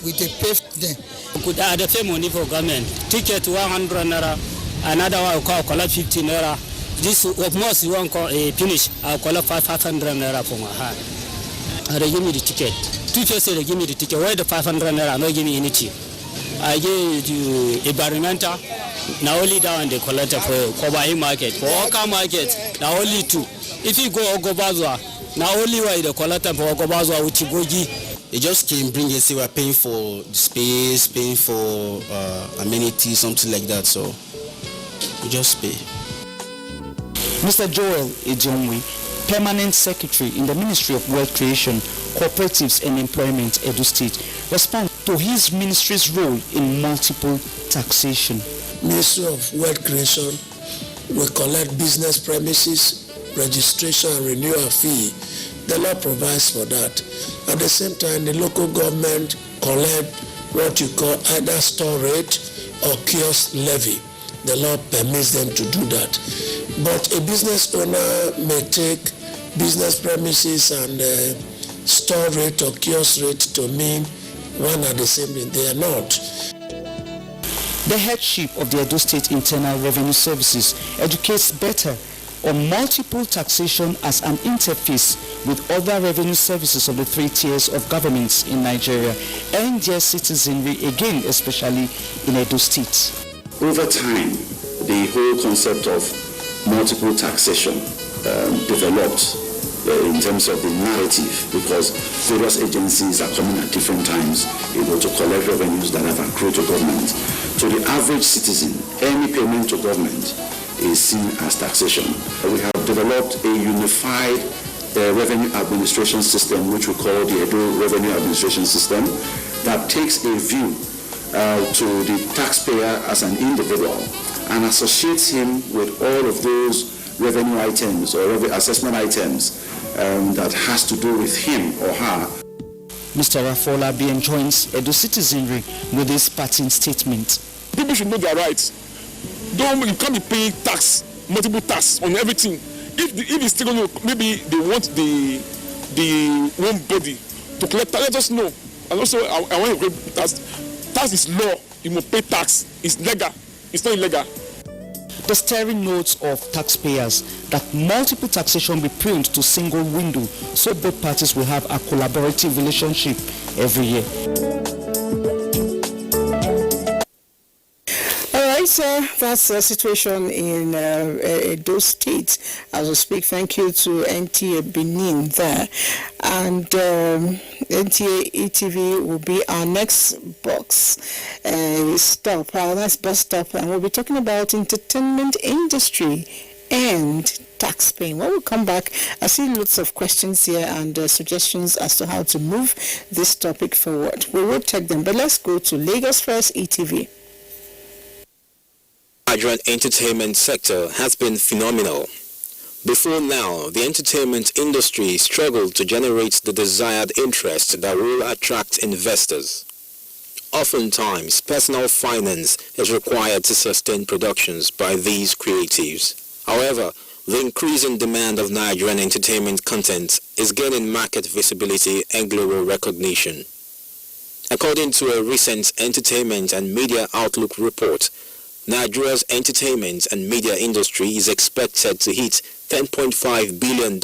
we they pay them. Could add the same money for government. Ticket 100 naira, another one will collect 50 naira. This of most you want finish, I'll collect 500 naira for my hand. And they give me the ticket. Teachers say they give me the ticket. Why the 500 naira? No give me anything. I give to environmental. Now only down they collect for Kobai market, for Oka market. Now only two. If you go Ogobazwa, now only why they collect for Ogobazwa Uchigogi. They just came, bring it, say we're paying for the space, paying for amenities, something like that. So we just pay. Mr. Joel Ejionwe, Permanent Secretary in the Ministry of Wealth Creation, Cooperatives and Employment, Edo State, responds to his ministry's role in multiple taxation. Ministry of Wealth Creation will collect business premises, registration and renewal fee. The law provides for that. At the same time, the local government collect what you call either store rate or kiosk levy. The law permits them to do that. But a business owner may take business premises and store rate or kiosk rate to mean one and the same thing. They are not. The headship of the Edo State Internal Revenue Services educates better on multiple taxation as an interface with other revenue services of the 3 tiers of governments in Nigeria and their citizenry, again, especially in Edo State. Over time, the whole concept of multiple taxation developed in terms of the narrative, because various agencies are coming at different times able to collect revenues that have accrued to government. To the average citizen, any payment to government is seen as taxation. We have developed a unified revenue administration system, which we call the Edo Revenue Administration System, that takes a view to the taxpayer as an individual and associates him with all of those revenue items or assessment items that has to do with him or her. Mr. Rafola B. joins Edo citizenry with this parting statement. People should know their rights. You can't be paying tax, multiple tax on everything. If it's still going to, maybe they want the one body to collect tax, let us know. And also, I want to pay tax. Tax is law. You must pay tax. It's legal. It's not illegal. The steering notes of taxpayers that multiple taxation be pruned to single window so both parties will have a collaborative relationship every year. So that's the situation in Edo State. As we speak, thank you to NTA Benin there. And NTA ETV will be our next box stop, our next bus stop. And we'll be talking about entertainment industry and tax paying. When we come back, I see lots of questions here and suggestions as to how to move this topic forward. We will take them, but let's go to Lagos First ETV. Nigerian entertainment sector has been phenomenal. Before now, the entertainment industry struggled to generate the desired interest that will attract investors. Oftentimes, personal finance is required to sustain productions by these creatives. However, the increasing demand of Nigerian entertainment content is gaining market visibility and global recognition. According to a recent Entertainment and Media Outlook report, Nigeria's entertainment and media industry is expected to hit $10.5 billion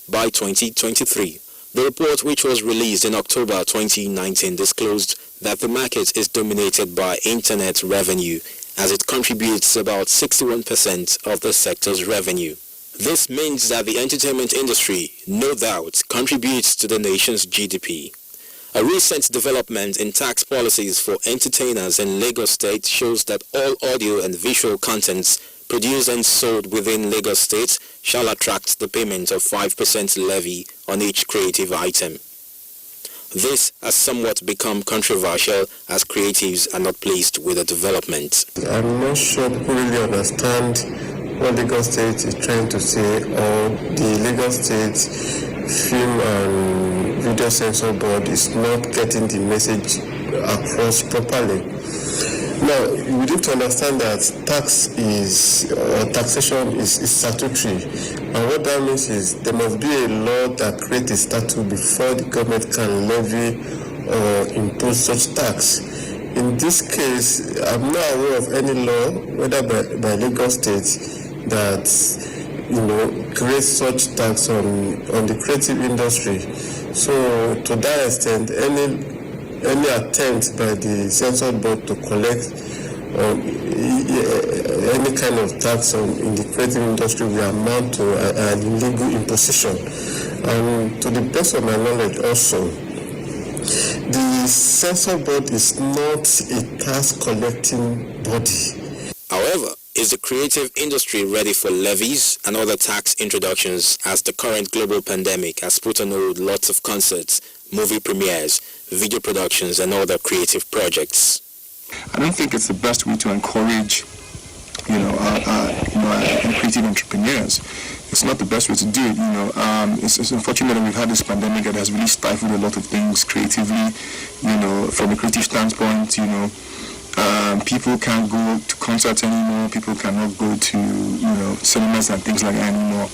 by 2023. The report, which was released in October 2019, disclosed that the market is dominated by internet revenue, as it contributes about 61% of the sector's revenue. This means that the entertainment industry, no doubt, contributes to the nation's GDP. A recent development in tax policies for entertainers in Lagos State shows that all audio and visual contents produced and sold within Lagos State shall attract the payment of 5% levy on each creative item. This has somewhat become controversial as creatives are not pleased with the development. I'm not sure people really understand what Lagos State is trying to say, or the Lagos State Film and Video Censor Board is not getting the message across properly. Now, we need to understand that taxation is statutory, and what that means is there must be a law that creates a statute before the government can levy or impose such tax. In this case, I'm not aware of any law, whether by Lagos State, that creates such tax on the creative industry. So, to that extent, any attempt by the censor board to collect any kind of tax in the creative industry will amount to an illegal imposition. And to the best of my knowledge also, the censor board is not a tax collecting body. However, is the creative industry ready for levies and other tax introductions as the current global pandemic has put on hold lots of concerts, movie premieres, video productions and other creative projects? I don't think it's the best way to encourage, creative entrepreneurs. It's not the best way to do it. It's unfortunate that we've had this pandemic that has really stifled a lot of things creatively. From a creative standpoint, people can't go to concerts anymore. People cannot go to cinemas and things like that anymore.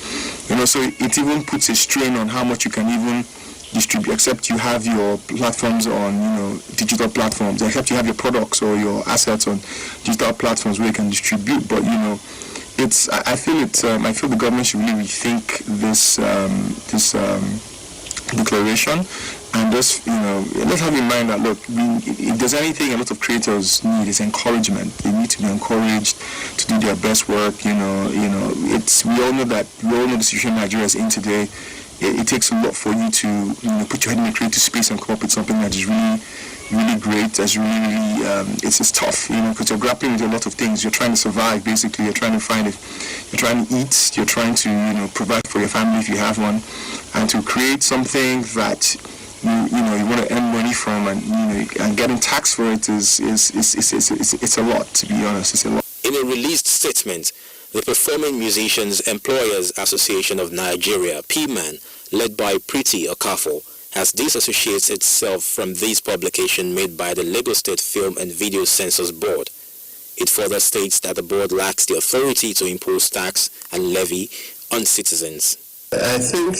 So it even puts a strain on how much you can even distribute, except you have your platforms on digital platforms, except you have your products or your assets on digital platforms where you can distribute. But I feel the government should really rethink this declaration. And just, let's have in mind that, look, if there's anything a lot of creators need is encouragement. They need to be encouraged to do their best work. We all know the situation Nigeria is in today. It takes a lot for you to, put your head in a creative space and come up with something that is really, really great. That's really, it's tough, because you're grappling with a lot of things. You're trying to survive, basically. You're trying to you're trying to eat. You're trying to, provide for your family if you have one, and to create something that you want to earn money from, and getting taxed for it is a lot, to be honest. It's a lot. In a released statement, the Performing Musicians Employers Association of Nigeria, PMAN, led by Preeti Okafo, has disassociated itself from this publication made by the Lagos State Film and Video Censors Board. It further states that the board lacks the authority to impose tax and levy on citizens. I think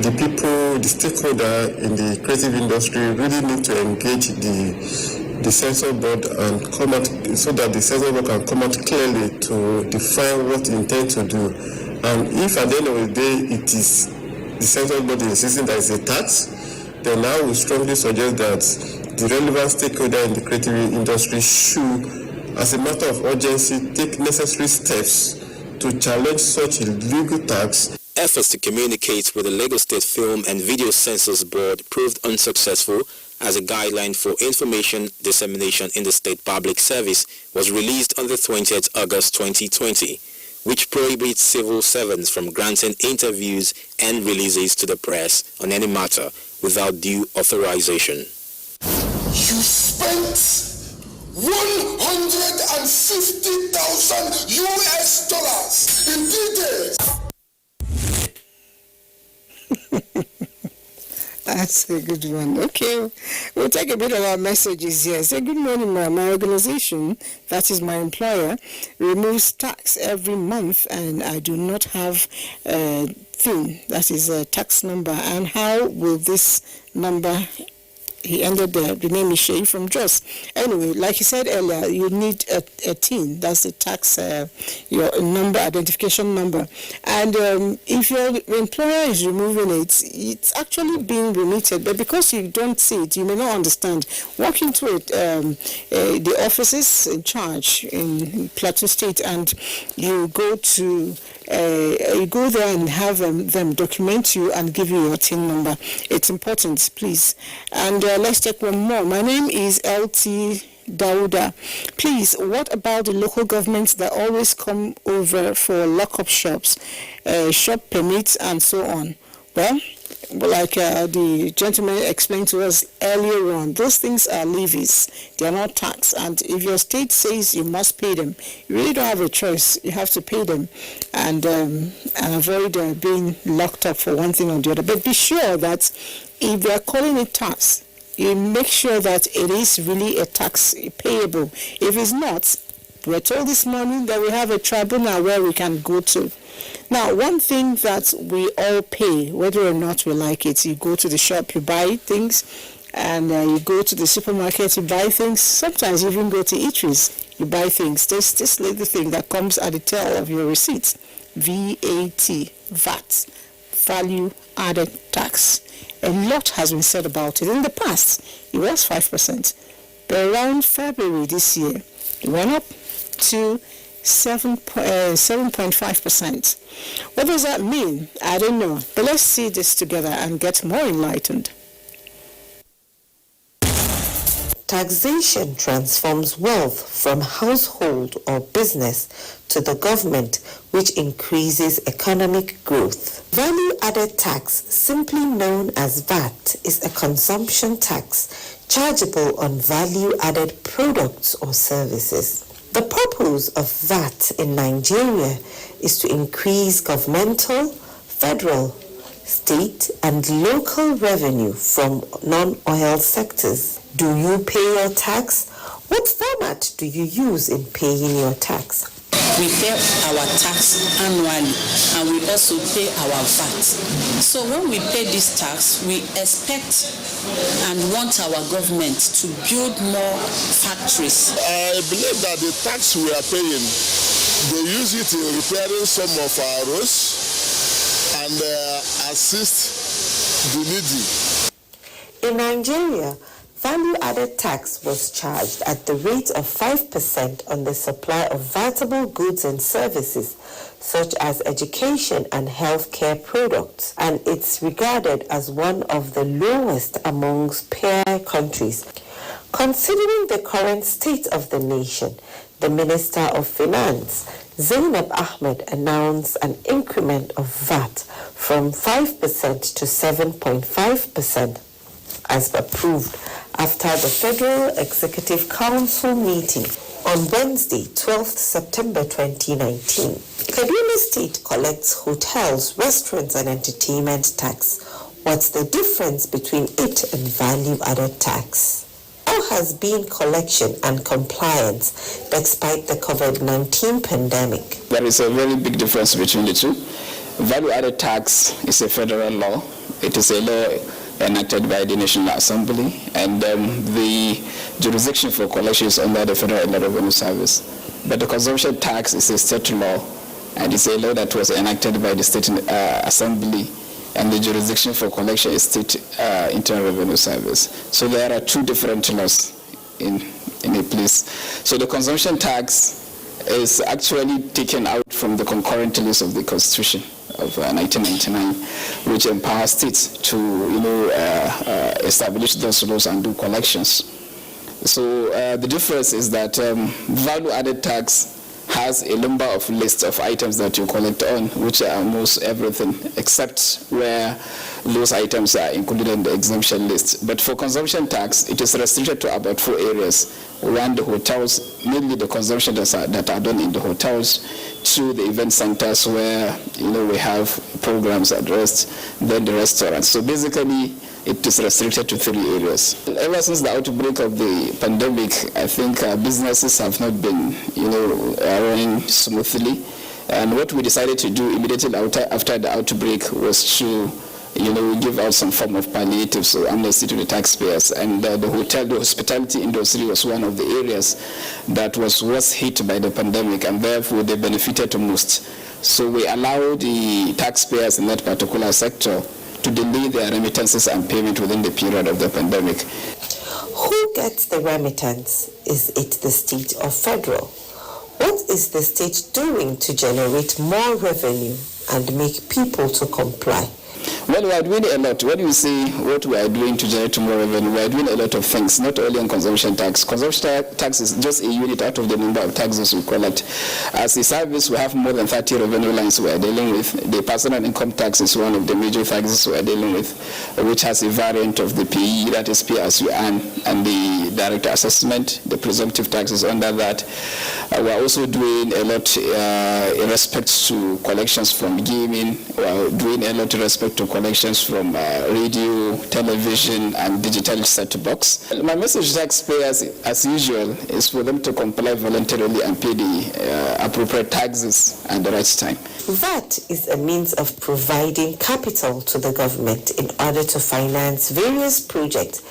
the people, the stakeholder in the creative industry really need to engage the censor board and come out, so that the censor board can come out clearly to define what it intends to do. And if at the end of the day it is the censor board insisting that it's a tax, then I would strongly suggest that the relevant stakeholder in the creative industry should, as a matter of urgency, take necessary steps to challenge such illegal tax. Efforts to communicate with the Lagos State Film and Video Censors Board proved unsuccessful, as a guideline for information dissemination in the state public service was released on the 20th August 2020, which prohibits civil servants from granting interviews and releases to the press on any matter without due authorization. You spent $150,000 US in 3 days. That's a good one. Okay, we'll take a bit of our messages here. Say, good morning, ma'am. My organization, that is my employer, removes tax every month, and I do not have a thing, that is a tax number. And how will this number... He ended the name is Shay from Jos. Anyway, like he said earlier, you need a TIN. That's the tax, your number, identification number. And if your employer is removing it, it's actually being remitted. But because you don't see it, you may not understand. Walk into it, the offices in charge in Plateau State, and you go to you go there and have them document you and give you your TIN number. It's important, please. And let's take one more. My name is LT Dauda. Please, what about the local governments that always come over for lock-up shops, shop permits, and so on? Well, like the gentleman explained to us earlier on, those things are levies. They are not tax. And if your state says you must pay them, you really don't have a choice. You have to pay them and avoid being locked up for one thing or the other. But be sure that if they are calling it tax, you make sure that it is really a tax payable. If it's not, we're told this morning that we have a tribunal where we can go to. Now, one thing that we all pay, whether or not we like it, you go to the shop, you buy things, and you go to the supermarket, you buy things. Sometimes you even go to eateries, you buy things. There's this little thing that comes at the tail of your receipt, VAT, value added tax. A lot has been said about it. In the past, it was 5%, but around February this year, it went up to 7.5%. What does that mean? I don't know. But let's see this together and get more enlightened. Taxation transforms wealth from household or business to the government, which increases economic growth. Value-added tax, simply known as VAT, is a consumption tax chargeable on value-added products or services. The purpose of VAT in Nigeria is to increase governmental, federal, state, and local revenue from non-oil sectors. Do you pay your tax? What format do you use in paying your tax? We pay our tax annually and we also pay our VAT. So when we pay this tax, we expect and want our government to build more factories. I believe that the tax we are paying, they use it in repairing some of our roads and assist the needy. In Nigeria, value-added tax was charged at the rate of 5% on the supply of vatable goods and services, such as education and healthcare products, and it's regarded as one of the lowest amongst peer countries. Considering the current state of the nation, the Minister of Finance, Zainab Ahmed, announced an increment of VAT from 5% to 7.5%, as approved after the Federal Executive Council meeting on Wednesday, 12th September 2019. Kaduna State collects hotels, restaurants, and entertainment tax. What's the difference between it and value-added tax? How has been collection and compliance despite the COVID-19 pandemic? There is a very big difference between the two. Value-added tax is a federal law. It is a law enacted by the National Assembly, and the jurisdiction for collection is under the Federal Revenue Service. But the consumption tax is a state law, and it's a law that was enacted by the State Assembly, and the jurisdiction for collection is State Internal Revenue Service. So there are two different laws in a place. So the consumption tax is actually taken out from the concurrent list of the Constitution of 1999, which empowers states to establish those laws and do collections. So the difference is that value-added tax has a number of lists of items that you collect on, which are almost everything except where those items are included in the exemption list. But for consumption tax, it is restricted to about 4 areas. One, the hotels, mainly the consumption that are done in the hotels, 2, the event centers where we have programs addressed, then the restaurants. So basically, it is restricted to 3 areas. Ever since the outbreak of the pandemic, I think businesses have not been, running smoothly. And what we decided to do immediately after the outbreak was to, give out some form of palliative, so amnesty to the taxpayers. And the hospitality industry was one of the areas that was worst hit by the pandemic, and therefore they benefited the most. So we allowed the taxpayers in that particular sector to delay their remittances and payment within the period of the pandemic. Who gets the remittance? Is it the state or federal? What is the state doing to generate more revenue and make people to comply? Well, we are doing a lot. When you say what we are doing to generate more revenue, we are doing a lot of things, not only on consumption tax. Consumption tax is just a unit out of the number of taxes we collect. As a service, we have more than 30 revenue lines we are dealing with. The personal income tax is one of the major taxes we are dealing with, which has a variant of the PE, that is pay as you earn, and the direct assessment, the presumptive taxes under that. We are also doing a lot in respect to collections from gaming. We are doing a lot in respect to collections from radio, television, and digital set box. My message to taxpayers, as usual, is for them to comply voluntarily and pay the appropriate taxes at the right time. VAT is a means of providing capital to the government in order to finance various projects.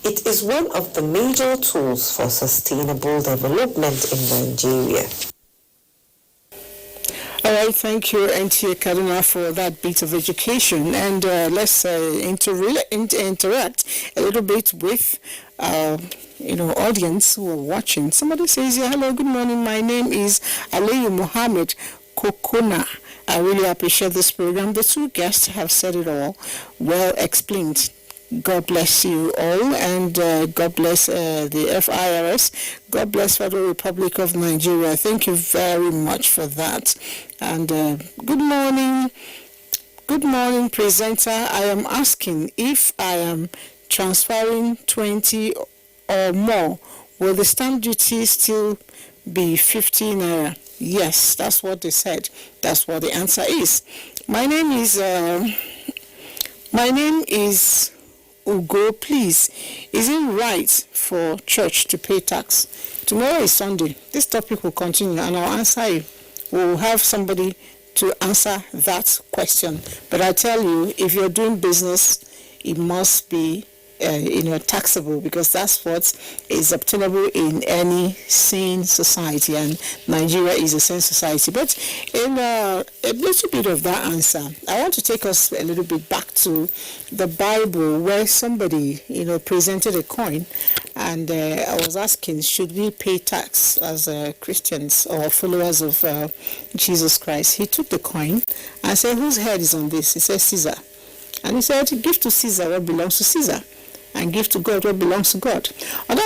It is one of the major tools for sustainable development in Nigeria. All right, thank you, NTA Kaduna, for that bit of education. And let's interact a little bit with audience who are watching. Somebody says, hello, good morning. My name is Aliyu Mohammed Kokona. I really appreciate this program. The two guests have said it all. Well explained. God bless you all, and God bless the FIRS. God bless Federal Republic of Nigeria. Thank you very much for that. And good morning, presenter. I am asking if I am transferring 20 or more, will the stamp duty still be 50 naira? Yes, that's what they said. That's what the answer is. My name is Ugo. Please, is it right for church to pay tax? Tomorrow is Sunday. This topic will continue, and I'll answer you. We'll have somebody to answer that question. But I tell you, if you're doing business, it must be taxable, because that's what is obtainable in any sane society, and Nigeria is a sane society. But in a little bit of that answer, I want to take us a little bit back to the Bible, where somebody presented a coin, and I was asking, should we pay tax as Christians or followers of Jesus Christ? He took the coin and said, whose head is on this? He said, Caesar. And he said, give to Caesar what belongs to Caesar, and give to God what belongs to God.